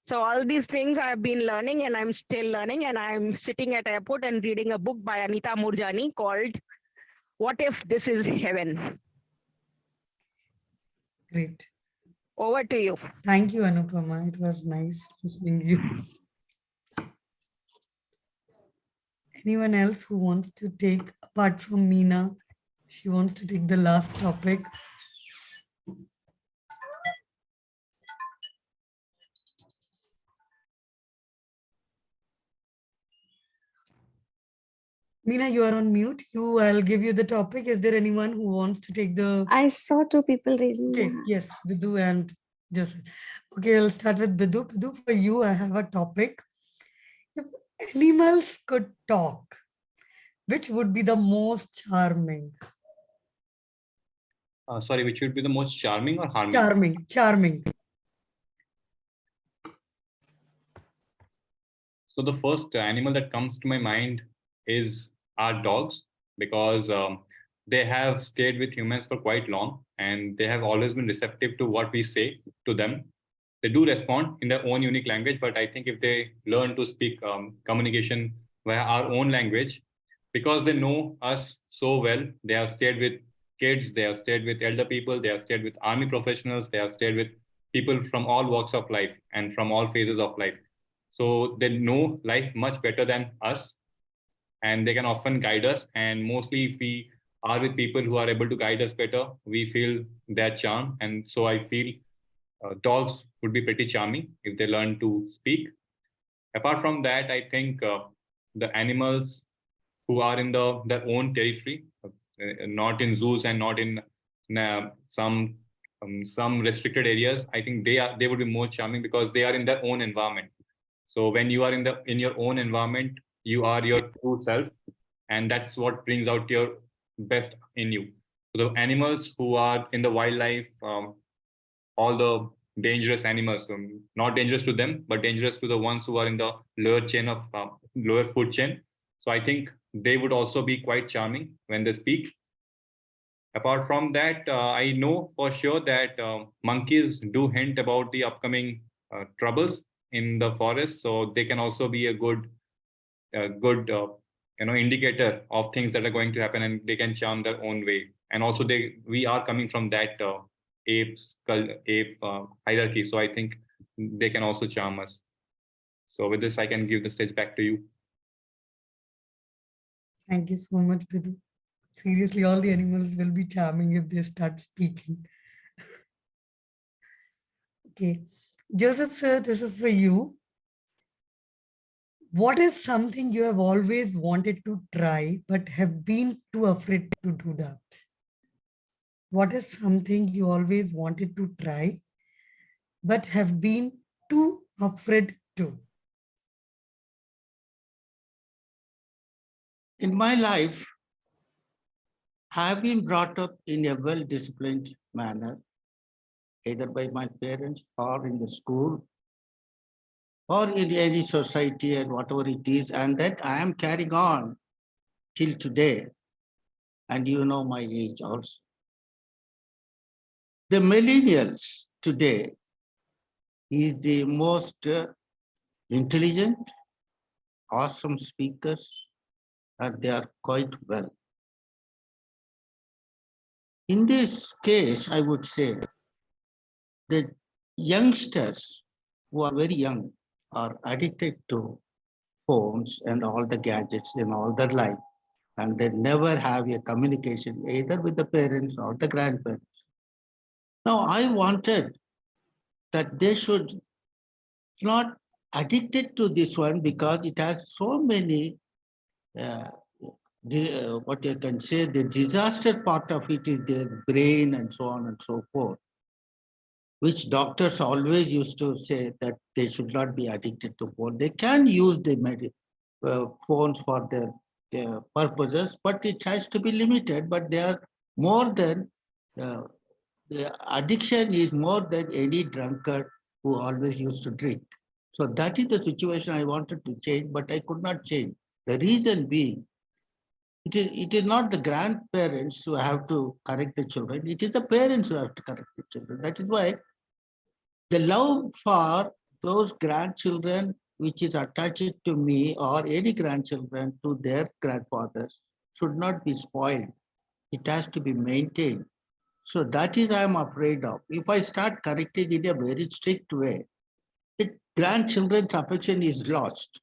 So all these things I've been learning and I'm still learning, and I'm sitting at airport and reading a book by Anita Moorjani called What If This Is Heaven? Great. Over to you. Thank you, Anupama. It was nice listening to you. Anyone else who wants to take, apart from Meena, She wants to take the last topic. Meena, you are on mute. I'll give you the topic. Is there anyone who wants to take the... I saw two people raising their Okay, hand. yes, Bidu and Joseph. Okay, I'll start with Bidu. Bidu, for you, I have a topic. If animals could talk, which would be the most charming? Sorry, which would be the most charming or harming? Charming, charming. So the first animal that comes to my mind is our dogs, because they have stayed with humans for quite long and they have always been receptive to what we say to them. They do respond in their own unique language, but I think if they learn to speak communication via our own language, because they know us so well, they have stayed with kids, they have stayed with elder people, they have stayed with army professionals, they have stayed with people from all walks of life and from all phases of life. So they know life much better than us, and they can often guide us. And mostly if we are with people who are able to guide us better, we feel their charm. And so I feel dogs would be pretty charming if they learn to speak. Apart from that, I think the animals who are in their own territory, not in zoos and not in some restricted areas, I think they would be more charming because they are in their own environment. So when you are in your own environment, you are your true self, and that's what brings out your best in you. So the animals who are in the wildlife, all the dangerous animals, not dangerous to them, but dangerous to the ones who are in the lower chain of lower food chain. So I think they would also be quite charming when they speak. Apart from that, I know for sure that monkeys do hint about the upcoming troubles in the forest, so they can also be a good indicator of things that are going to happen, and they can charm their own way. And also we are coming from that ape hierarchy, so I think they can also charm us. So with this, I can give the stage back to you. Thank you so much, Bidu. Seriously, all the animals will be charming if they start speaking. Okay, Joseph sir, this is for you. What is something you have always wanted to try but have been too afraid to do that? What is something you always wanted to try but have been too afraid to? In my life, I have been brought up in a well-disciplined manner, either by my parents or in the school or in any society and whatever it is, and that I am carrying on till today. And you know my age also. The millennials today is the most intelligent, awesome speakers, and they are quite well. In this case, I would say the youngsters who are very young are addicted to phones and all the gadgets in all their life, and they never have a communication either with the parents or the grandparents. Now, I wanted that they should not addicted to this one because it has so many, what you can say, the disaster part of it is their brain and so on and so forth, which doctors always used to say that they should not be addicted to phone. They can use the phones for their purposes, but it has to be limited. But they are more than, the addiction is more than any drunkard who always used to drink. So that is the situation I wanted to change, but I could not change. The reason being, it is not the grandparents who have to correct the children. It is the parents who have to correct the children. That is why the love for those grandchildren, which is attached to me or any grandchildren to their grandfathers, should not be spoiled. It has to be maintained. So that is I am afraid of. If I start correcting in a very strict way, grandchildren's affection is lost.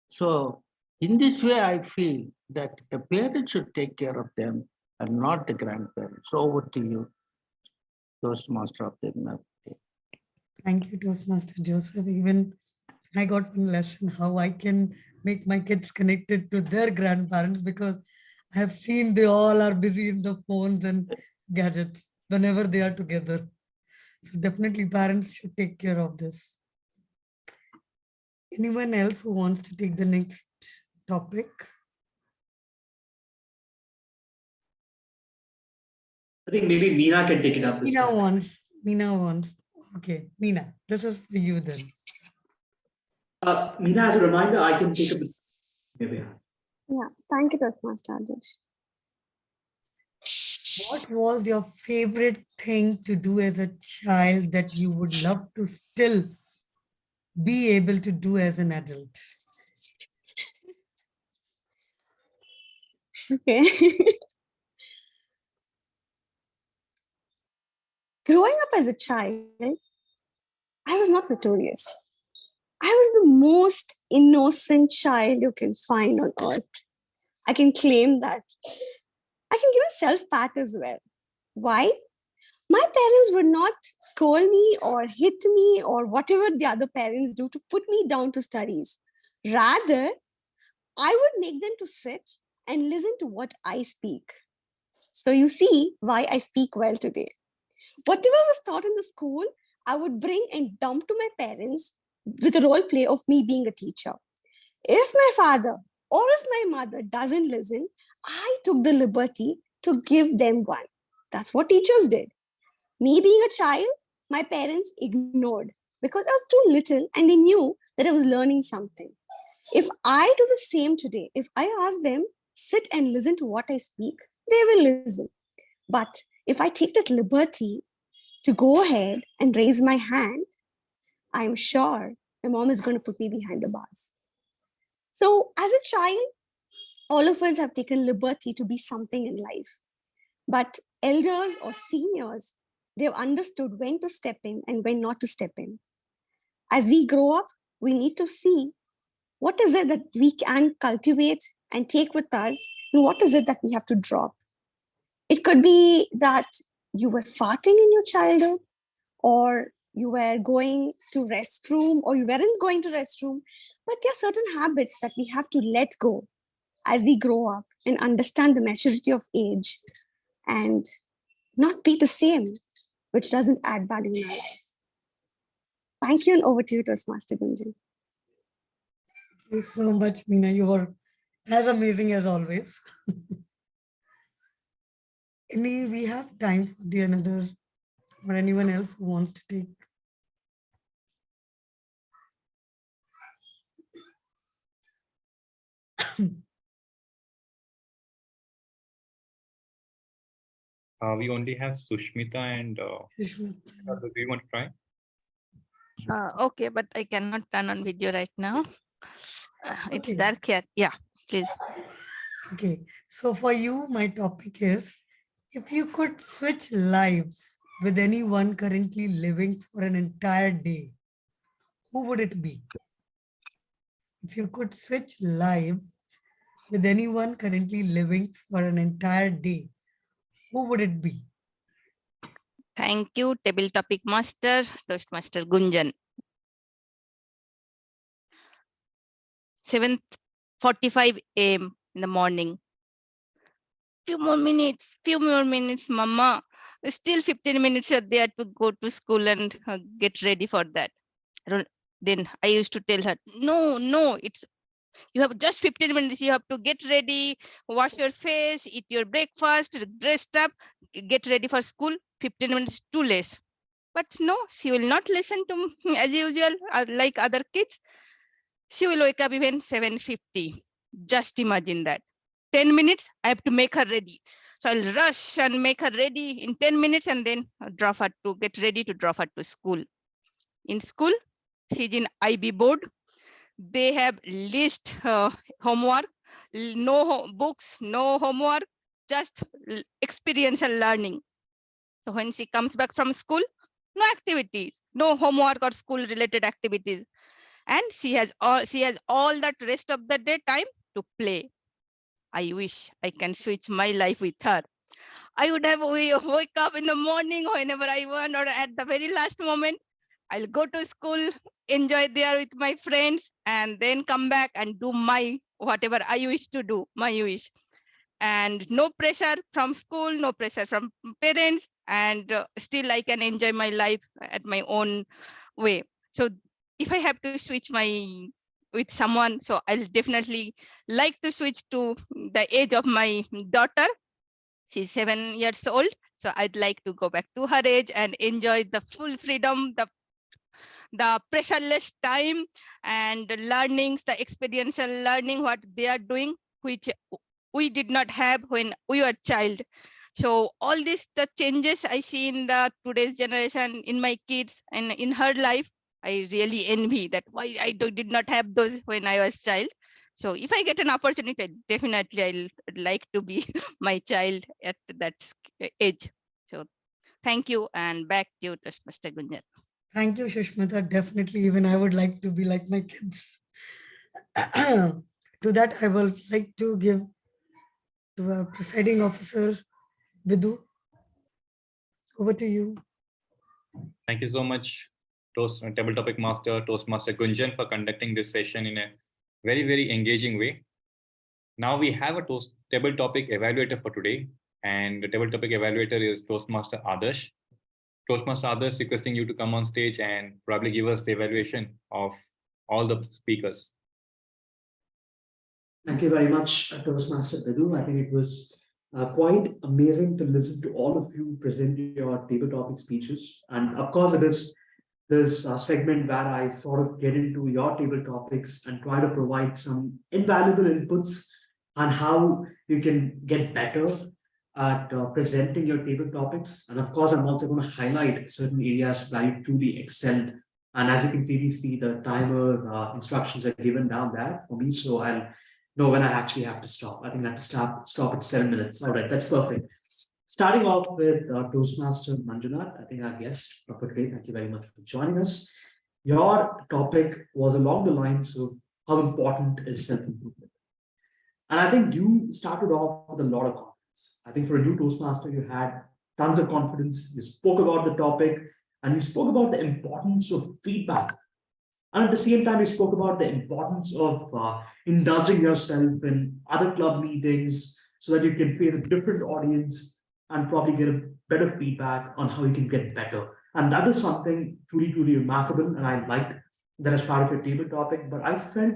So in this way, I feel that the parents should take care of them and not the grandparents. Over to you, Toastmaster of the night. Thank you, Toastmaster Joseph. Even I got one lesson how I can make my kids connected to their grandparents, because I have seen they all are busy in the phones and gadgets whenever they are together. So definitely parents should take care of this. Anyone else who wants to take the next topic? I think maybe Meena can take it up this Meena time. wants. Meena wants. Okay, Meena, this is for you then. Meena, as a reminder, I can take up the maybe. Yeah, thank you, Toastmaster Adesh. What was your favorite thing to do as a child that you would love to still be able to do as an adult? Okay. Growing up as a child, I was not notorious. I was the most innocent child you can find on earth. I can claim that. I can give a self-pat as well. Why? My parents would not scold me or hit me or whatever the other parents do to put me down to studies. Rather, I would make them to sit and listen to what I speak. So you see why I speak well today. Whatever was taught in the school, I would bring and dump to my parents with a role play of me being a teacher. If my father or if my mother doesn't listen, I took the liberty to give them one. That's what teachers did. Me being a child, my parents ignored because I was too little and they knew that I was learning something. If I do the same today, if I ask them, sit and listen to what I speak, they will listen. But if I take that liberty to go ahead and raise my hand, I'm sure my mom is going to put me behind the bars. So as a child, all of us have taken liberty to be something in life. But elders or seniors, they've understood when to step in and when not to step in. As we grow up, we need to see what is it that we can cultivate and take with us, and what is it that we have to drop. It could be that you were farting in your childhood, or you were going to restroom, or you weren't going to restroom, but there are certain habits that we have to let go as we grow up and understand the maturity of age and not be the same, which doesn't add value in our lives. Thank you, and over to you, Toastmaster Gunjan. Thank you so much, Meena. You were as amazing as always. We have time for the another or anyone else who wants to take. We only have Sushmita and Sushmita. do you want to try? Okay, but I cannot turn on video right now. It's Okay. dark here. Yeah, please. Okay, so for you, my topic is, if you could switch lives with anyone currently living for an entire day, who would it be? If you could switch lives with anyone currently living for an entire day, who would it be? Thank you, table topic master, Toastmaster Gunjan. 7:45 a.m. in the morning. Few more minutes, mama. Still 15 minutes are there to go to school and get ready for that. Then I used to tell her, no, you have just 15 minutes. You have to get ready, wash your face, eat your breakfast, dressed up, get ready for school. 15 minutes too less. But no, she will not listen to me as usual, like other kids. She will wake up even 7:50. Just imagine that. 10 minutes, I have to make her ready. So I'll rush and make her ready in 10 minutes and then drop her to get ready to drop her to school. In school, she's in IB board. They have list homework, no books, no homework, just experiential learning. So when she comes back from school, no activities, no homework or school related activities. And she has all that rest of the day time to play. I wish I can switch my life with her. I would have wake up in the morning whenever I want, or at the very last moment. I'll go to school, enjoy there with my friends, and then come back and do my whatever I wish to do, my wish. And no pressure from school, no pressure from parents, and still I can enjoy my life at my own way. So if I have to switch my with someone, so I'll definitely like to switch to the age of my daughter. She's 7 years old. So I'd like to go back to her age and enjoy the full freedom, the pressureless time and the learnings, the experiential learning, what they are doing, which we did not have when we were child. So all this, the changes I see in the today's generation, in my kids and in her life, I really envy that why did not have those when I was child. So if I get an opportunity, definitely I'll like to be my child at that age. So thank you, and back to you, Mr. Gunjan. Thank you, Shushmita. Definitely, even I would like to be like my kids. To that, I would like to give to our presiding officer, Vidhu. Over to you. Thank you so much, Table Topic Master, Toastmaster Gunjan, for conducting this session in a very, very engaging way. Now we have a Table Topic Evaluator for today, and the Table Topic Evaluator is Toastmaster Adarsh. Toastmaster Adarsh, requesting you to come on stage and probably give us the evaluation of all the speakers. Thank you very much, Toastmaster Vidhu. I think it was quite amazing to listen to all of you present your table topic speeches. And of course, it is this segment where I sort of get into your table topics and try to provide some invaluable inputs on how you can get better at presenting your table topics. And of course, I'm also going to highlight certain areas where you truly excelled. And as you can clearly see, the timer instructions are given down there for me. So I'll know when I actually have to stop. I think I have to stop at 7 minutes. All right, that's perfect. Starting off with Toastmaster Manjunath, I think our guest, Dr. Gray, thank you very much for joining us. Your topic was along the lines of how important is self-improvement. And I think you started off with a lot of confidence. I think for a new Toastmaster, you had tons of confidence. You spoke about the topic and you spoke about the importance of feedback. And at the same time, you spoke about the importance of indulging yourself in other club meetings so that you can face a different audience and probably get a better feedback on how you can get better. And that is something truly, truly remarkable. And I liked that as part of your table topic. But I felt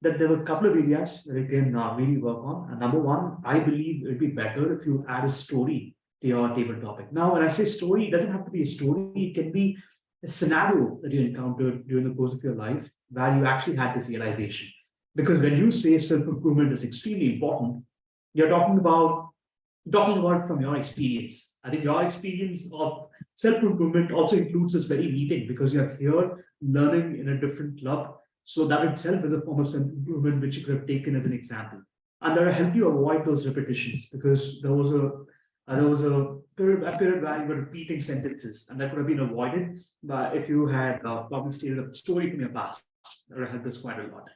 that there were a couple of areas that you can really work on. And number one, I believe it would be better if you add a story to your table topic. Now, when I say story, it doesn't have to be a story. It can be a scenario that you encountered during the course of your life where you actually had this realization. Because when you say self-improvement is extremely important, you're talking about it from your experience. I think your experience of self-improvement also includes this very meeting because you're here learning in a different club. So that itself is a form of self-improvement which you could have taken as an example. And that will help you avoid those repetitions because there was a period where you were repeating sentences, and that could have been avoided if you had probably stated a story from your past. That would help us quite a lot.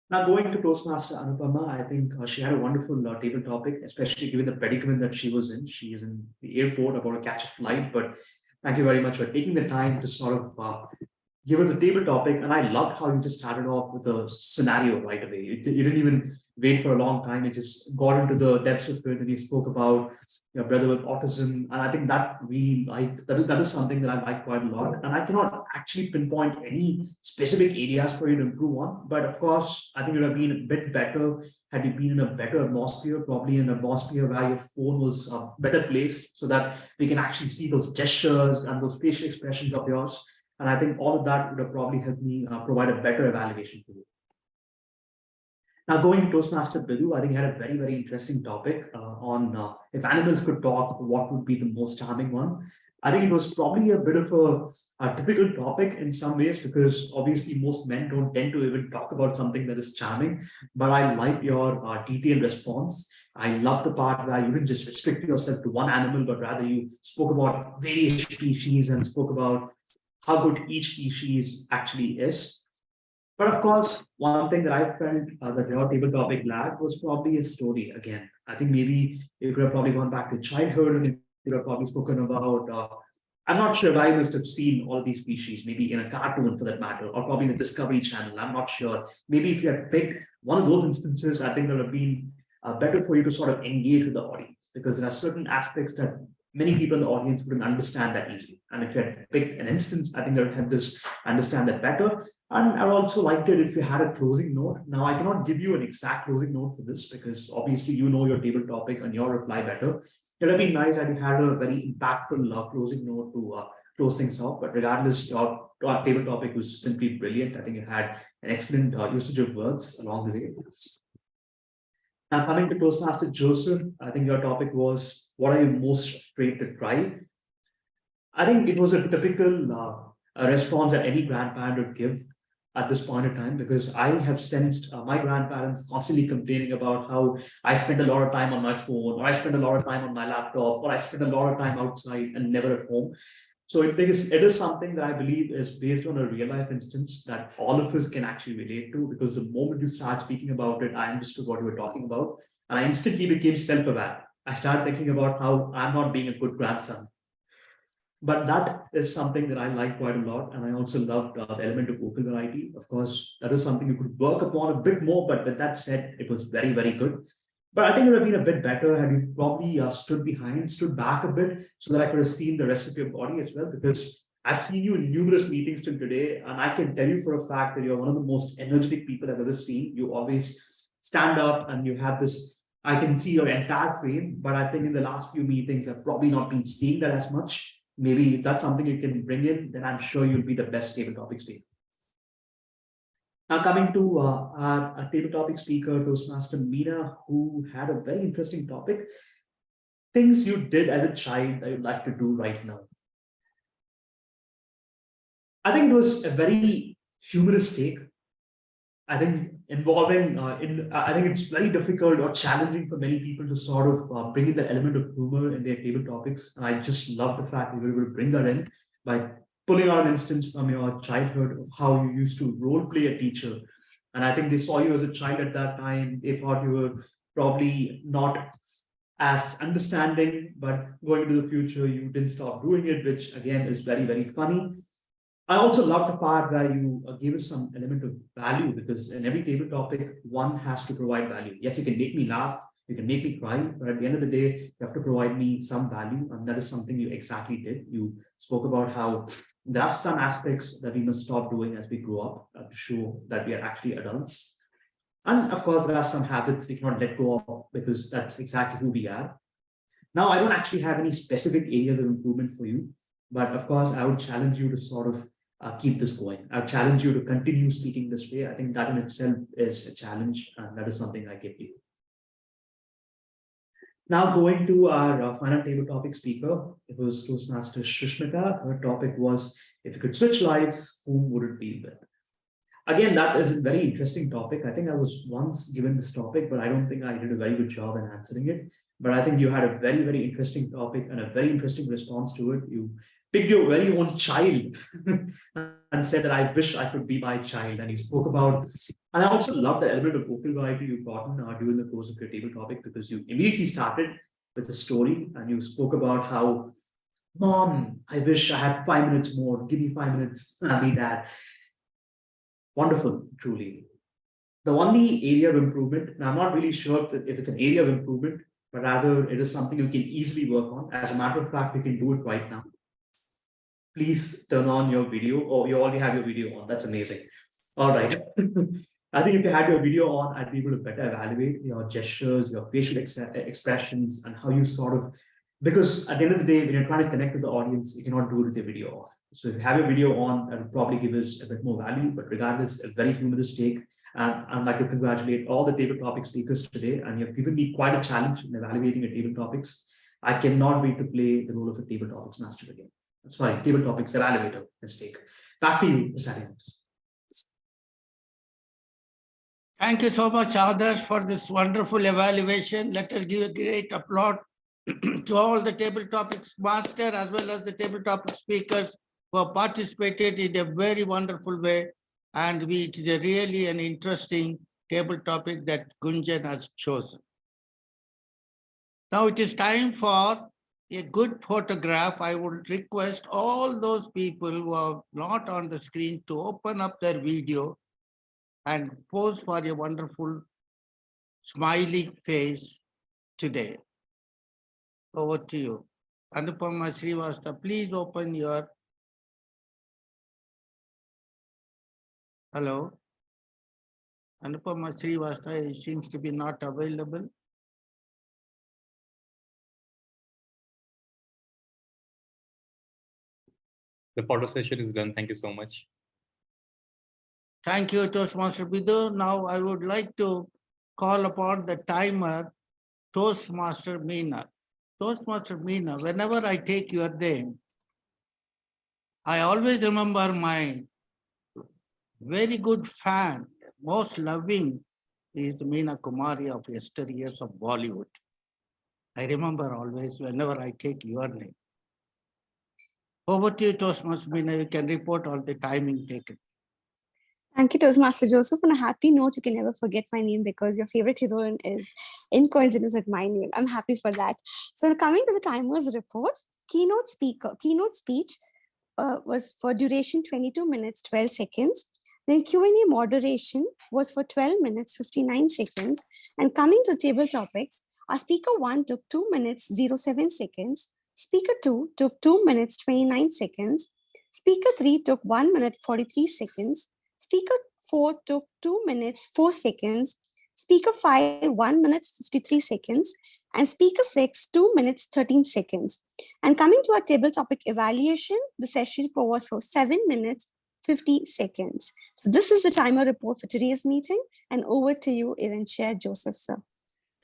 Now, going to Toastmaster Anupama, I think she had a wonderful table topic, especially given the predicament that she was in. She is in the airport about to catch a flight, but thank you very much for taking the time to sort of give us a table topic. And I loved how you just started off with a scenario right away. You didn't even wait for a long time. You just got into the depths of it and you spoke about your brother with autism. And I think that really that is something that I like quite a lot. And I cannot actually pinpoint any specific areas for you to improve on. But of course, I think it would have been a bit better had you been in a better atmosphere, probably in an atmosphere where your phone was better placed so that we can actually see those gestures and those facial expressions of yours. And I think all of that would have probably helped me provide a better evaluation for you. Now, going to Toastmaster Vidhu, I think he had a very, very interesting topic on if animals could talk, what would be the most charming one. I think it was probably a bit of a difficult topic in some ways because obviously most men don't tend to even talk about something that is charming. But I like your detailed response. I love the part where you didn't just restrict yourself to one animal, but rather you spoke about various species and spoke about how good each species actually is. But of course, one thing that I felt that your table topic lacked was probably a story again. I think maybe you could have probably gone back to childhood and you could have probably spoken about, I'm not sure if I must have seen all of these species, maybe in a cartoon for that matter, or probably in the Discovery Channel. I'm not sure. Maybe if you had picked one of those instances, I think it would have been better for you to sort of engage with the audience, because there are certain aspects that many people in the audience wouldn't understand that easily. And if you had picked an instance, I think that would help us understand that better. And I also liked it if you had a closing note. Now, I cannot give you an exact closing note for this because obviously you know your table topic and your reply better. It would have been nice that you had a very impactful closing note to close things off. But regardless, your table topic was simply brilliant. I think you had an excellent usage of words along the way. Now, coming to Toastmaster Joseph, I think your topic was, what are you most afraid to try? I think it was a typical response that any grandparent would give at this point in time, because I have sensed my grandparents constantly complaining about how I spend a lot of time on my phone, or I spend a lot of time on my laptop, or I spend a lot of time outside and never at home. So it is something that I believe is based on a real life instance that all of us can actually relate to, because the moment you start speaking about it, I understood what you were talking about. And I instantly became self-aware. I started thinking about how I'm not being a good grandson. But that is something that I like quite a lot. And I also loved the element of vocal variety. Of course, that is something you could work upon a bit more, but with that said, it was very, very good. But I think it would have been a bit better had you probably stood back a bit so that I could have seen the rest of your body as well, because I've seen you in numerous meetings till today. And I can tell you for a fact that you're one of the most energetic people I've ever seen. You always stand up and you have this, I can see your entire frame, but I think in the last few meetings, I've probably not been seeing that as much. Maybe if that's something you can bring in, then I'm sure you'll be the best table topic speaker. Now coming to our table topic speaker, Toastmaster Meena, who had a very interesting topic, things you did as a child that you'd like to do right now. I think it was a very humorous take. I think involving, I think it's very difficult or challenging for many people to sort of bring in the element of humor in their table topics. And I just love the fact that you were able to bring that in by pulling out an instance from your childhood of how you used to role play a teacher. And I think they saw you as a child at that time. They thought you were probably not as understanding, but going into the future, you didn't stop doing it, which again is very, very funny. I also love the part where you gave us some element of value, because in every table topic, one has to provide value. Yes, you can make me laugh, you can make me cry, but at the end of the day, you have to provide me some value. And that is something you exactly did. You spoke about how there are some aspects that we must stop doing as we grow up to show that we are actually adults. And of course, there are some habits we cannot let go of because that's exactly who we are. Now, I don't actually have any specific areas of improvement for you, but of course, I would challenge you to sort of keep this going. I would challenge you to continue speaking this way. I think that in itself is a challenge, and that is something I give you. Now going to our final table topic speaker, it was Toastmaster Shushmita. Her topic was, if you could switch lives, whom would it be with? Again, that is a very interesting topic. I think I was once given this topic, but I don't think I did a very good job in answering it. But I think you had a very, very interesting topic and a very interesting response to it. You picked your very own child and said that I wish I could be my child. And you spoke about, and I also love the element of vocal variety you brought in during the course of your table topic, because you immediately started with a story and you spoke about how, Mom, I wish I had 5 minutes more. Give me 5 minutes. I'll be that. Wonderful, truly. The only area of improvement, and I'm not really sure if it's an area of improvement, but rather it is something you can easily work on. As a matter of fact, we can do it right now. Please turn on your video. Oh, you already have your video on. That's amazing. All right. I think if you had your video on, I'd be able to better evaluate your gestures, your facial expressions, and how you sort of, because at the end of the day, when you're trying to connect with the audience, you cannot do it with your video off. So if you have your video on, that would probably give us a bit more value, but regardless, a very humorous take. And I'd like to congratulate all the table topic speakers today. And you've given me quite a challenge in evaluating your table topics. I cannot wait to play the role of a table topics master again. Sorry, table topics evaluator mistake. Back to you, Mr. Adams. Thank you so much, Adarsh, for this wonderful evaluation. Let us give a great applause to all the table topics master as well as the table topic speakers who have participated in a very wonderful way. And it is really an interesting table topic that Gunjan has chosen. Now it is time for a good photograph. I would request all those people who are not on the screen to open up their video and pose for a wonderful smiley face today. Over to you. Anupama Srivastava, please open your. Hello. Anupama Srivastava seems to be not available. The photo session is done. Thank you so much. Thank you, Toastmaster Bidhu. Now I would like to call upon the timer, Toastmaster Meena. Toastmaster Meena, whenever I take your name, I always remember my very good fan, most loving, is Meena Kumari of yesteryears of Bollywood. I remember always whenever I take your name. Over to you, Toastmaster Meena. You can report all the timing taken. Thank you, Toastmaster Joseph. On a happy note, you can never forget my name because your favorite heroine is in coincidence with my name. I'm happy for that. So coming to the timer's report, keynote speech was for duration 22 minutes, 12 seconds. Then Q&A moderation was for 12 minutes, 59 seconds. And coming to table topics, our speaker 1 took 2 minutes, 07 seconds. Speaker 2 took 2 minutes, 29 seconds. Speaker 3 took 1 minute, 43 seconds. Speaker 4 took 2 minutes, 4 seconds. Speaker 5, 1 minute, 53 seconds. And Speaker 6, 2 minutes, 13 seconds. And coming to our table topic evaluation, the session was for 7 minutes, 50 seconds. So this is the timer report for today's meeting. And over to you, Event Chair Joseph, sir.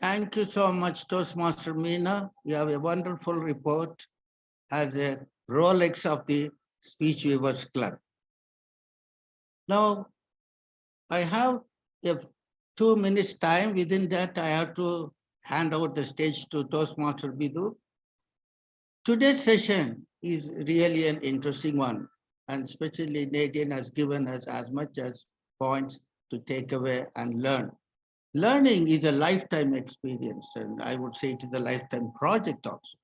Thank you so much, Toastmaster Meena. You have a wonderful report as a Rolex of the Speech Weavers Club. Now, I have a 2 minutes time. Within that, I have to hand over the stage to Toastmaster Bidhu. Today's session is really an interesting one, and especially Nadiyan has given us as much as points to take away and learn. Learning is a lifetime experience, and I would say it is a lifetime project also,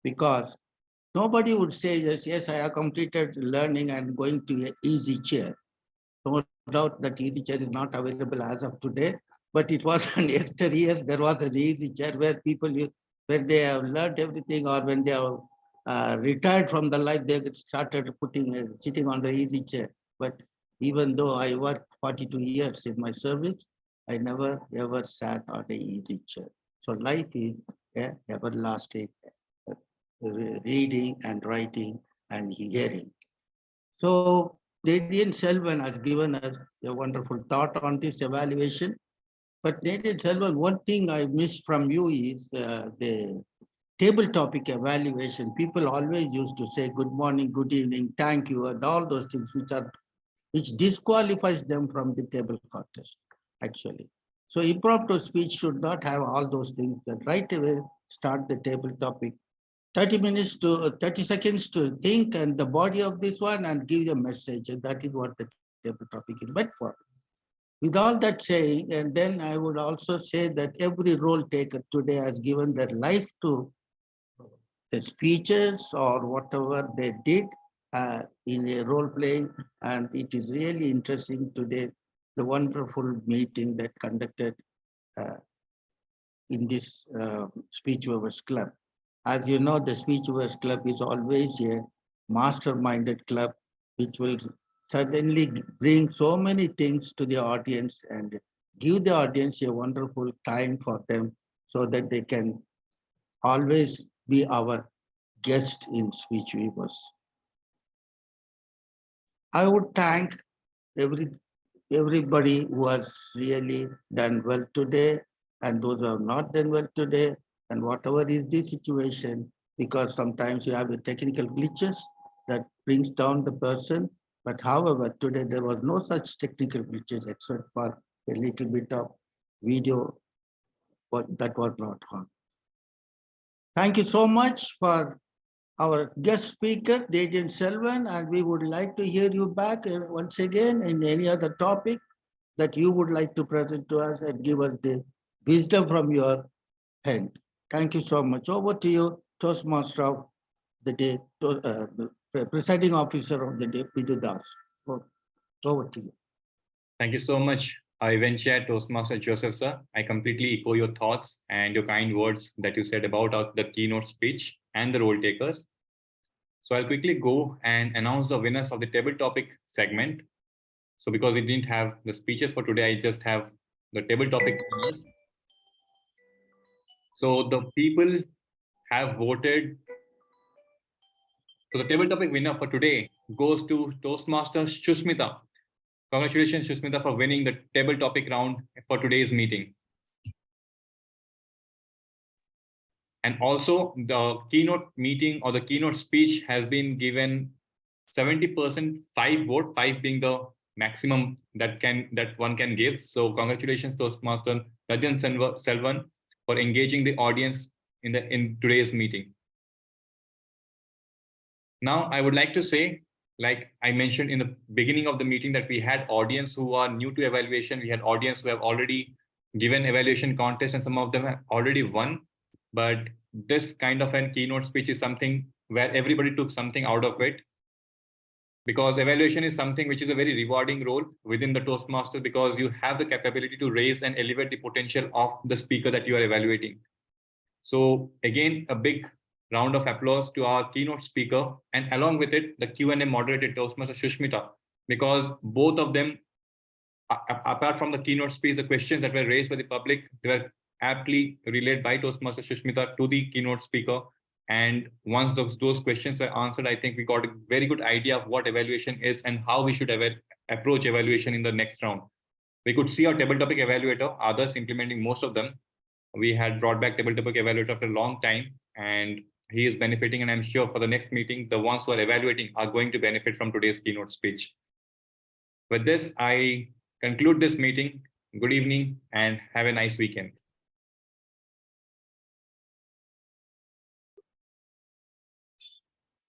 because nobody would say, yes, I have completed learning and going to an easy chair. No doubt that easy chair is not available as of today, but it was in yesteryears, there was an easy chair where people, when they have learned everything or when they have retired from the life, they started sitting on the easy chair. But even though I worked 42 years in my service, I never ever sat on an easy chair. So life is everlasting, reading and writing and hearing. So Nadiyanselvan has given us a wonderful thought on this evaluation. But Nadiyanselvan, one thing I missed from you is the table topic evaluation. People always used to say good morning, good evening, thank you, and all those things which disqualifies them from the table contest, actually. So impromptu speech should not have all those things. That right away start the table topic. 30 seconds to think and the body of this one and give a message. And that is what the table topic is meant for. With all that saying, and then I would also say that every role taker today has given their life to the speeches or whatever they did in a role playing. And it is really interesting today, the wonderful meeting that conducted in this Speech Weavers Club. As you know, the Speech Weavers Club is always a masterminded club, which will certainly bring so many things to the audience and give the audience a wonderful time for them so that they can always be our guest in Speech Weavers. I would thank everybody who has really done well today and those who have not done well today, and whatever is the situation, because sometimes you have the technical glitches that brings down the person. But however, today there was no such technical glitches except for a little bit of video, but that was not on. Thank you so much for our guest speaker, Nadiyanselvan, and we would like to hear you back once again in any other topic that you would like to present to us and give us the wisdom from your hand. Thank you so much. Over to you, Toastmaster of the day, presiding officer of the day, Vidhu Das. Over to you. Thank you so much, Event Chair Toastmaster Joseph, sir. I completely echo your thoughts and your kind words that you said about the keynote speech and the role takers. So I'll quickly go and announce the winners of the table topic segment. So because we didn't have the speeches for today, I just have the table topic winners. So the people have voted. So the table topic winner for today goes to Toastmasters Shushmita. Congratulations, Shushmita, for winning the table topic round for today's meeting. And also the keynote meeting or the keynote speech has been given 70% 5 vote, 5 being the maximum that one can give. So congratulations, Toastmaster Nadiyanselvan, for engaging the audience in today's meeting. Now, I would like to say, like I mentioned in the beginning of the meeting, that we had audience who are new to evaluation. We had audience who have already given evaluation contest, and some of them have already won. But this kind of a keynote speech is something where everybody took something out of it, because evaluation is something which is a very rewarding role within the Toastmaster, because you have the capability to raise and elevate the potential of the speaker that you are evaluating. So again, a big round of applause to our keynote speaker, and along with it, the Q&A moderator, Toastmaster Shushmita, because both of them, apart from the keynote speech, the questions that were raised by the public, they were aptly relayed by Toastmaster Shushmita to the keynote speaker. And once those questions were answered, I think we got a very good idea of what evaluation is and how we should approach evaluation in the next round. We could see our table topic evaluator, others implementing most of them. We had brought back table topic evaluator after a long time, and he is benefiting. And I'm sure for the next meeting, the ones who are evaluating are going to benefit from today's keynote speech. With this, I conclude this meeting. Good evening and have a nice weekend.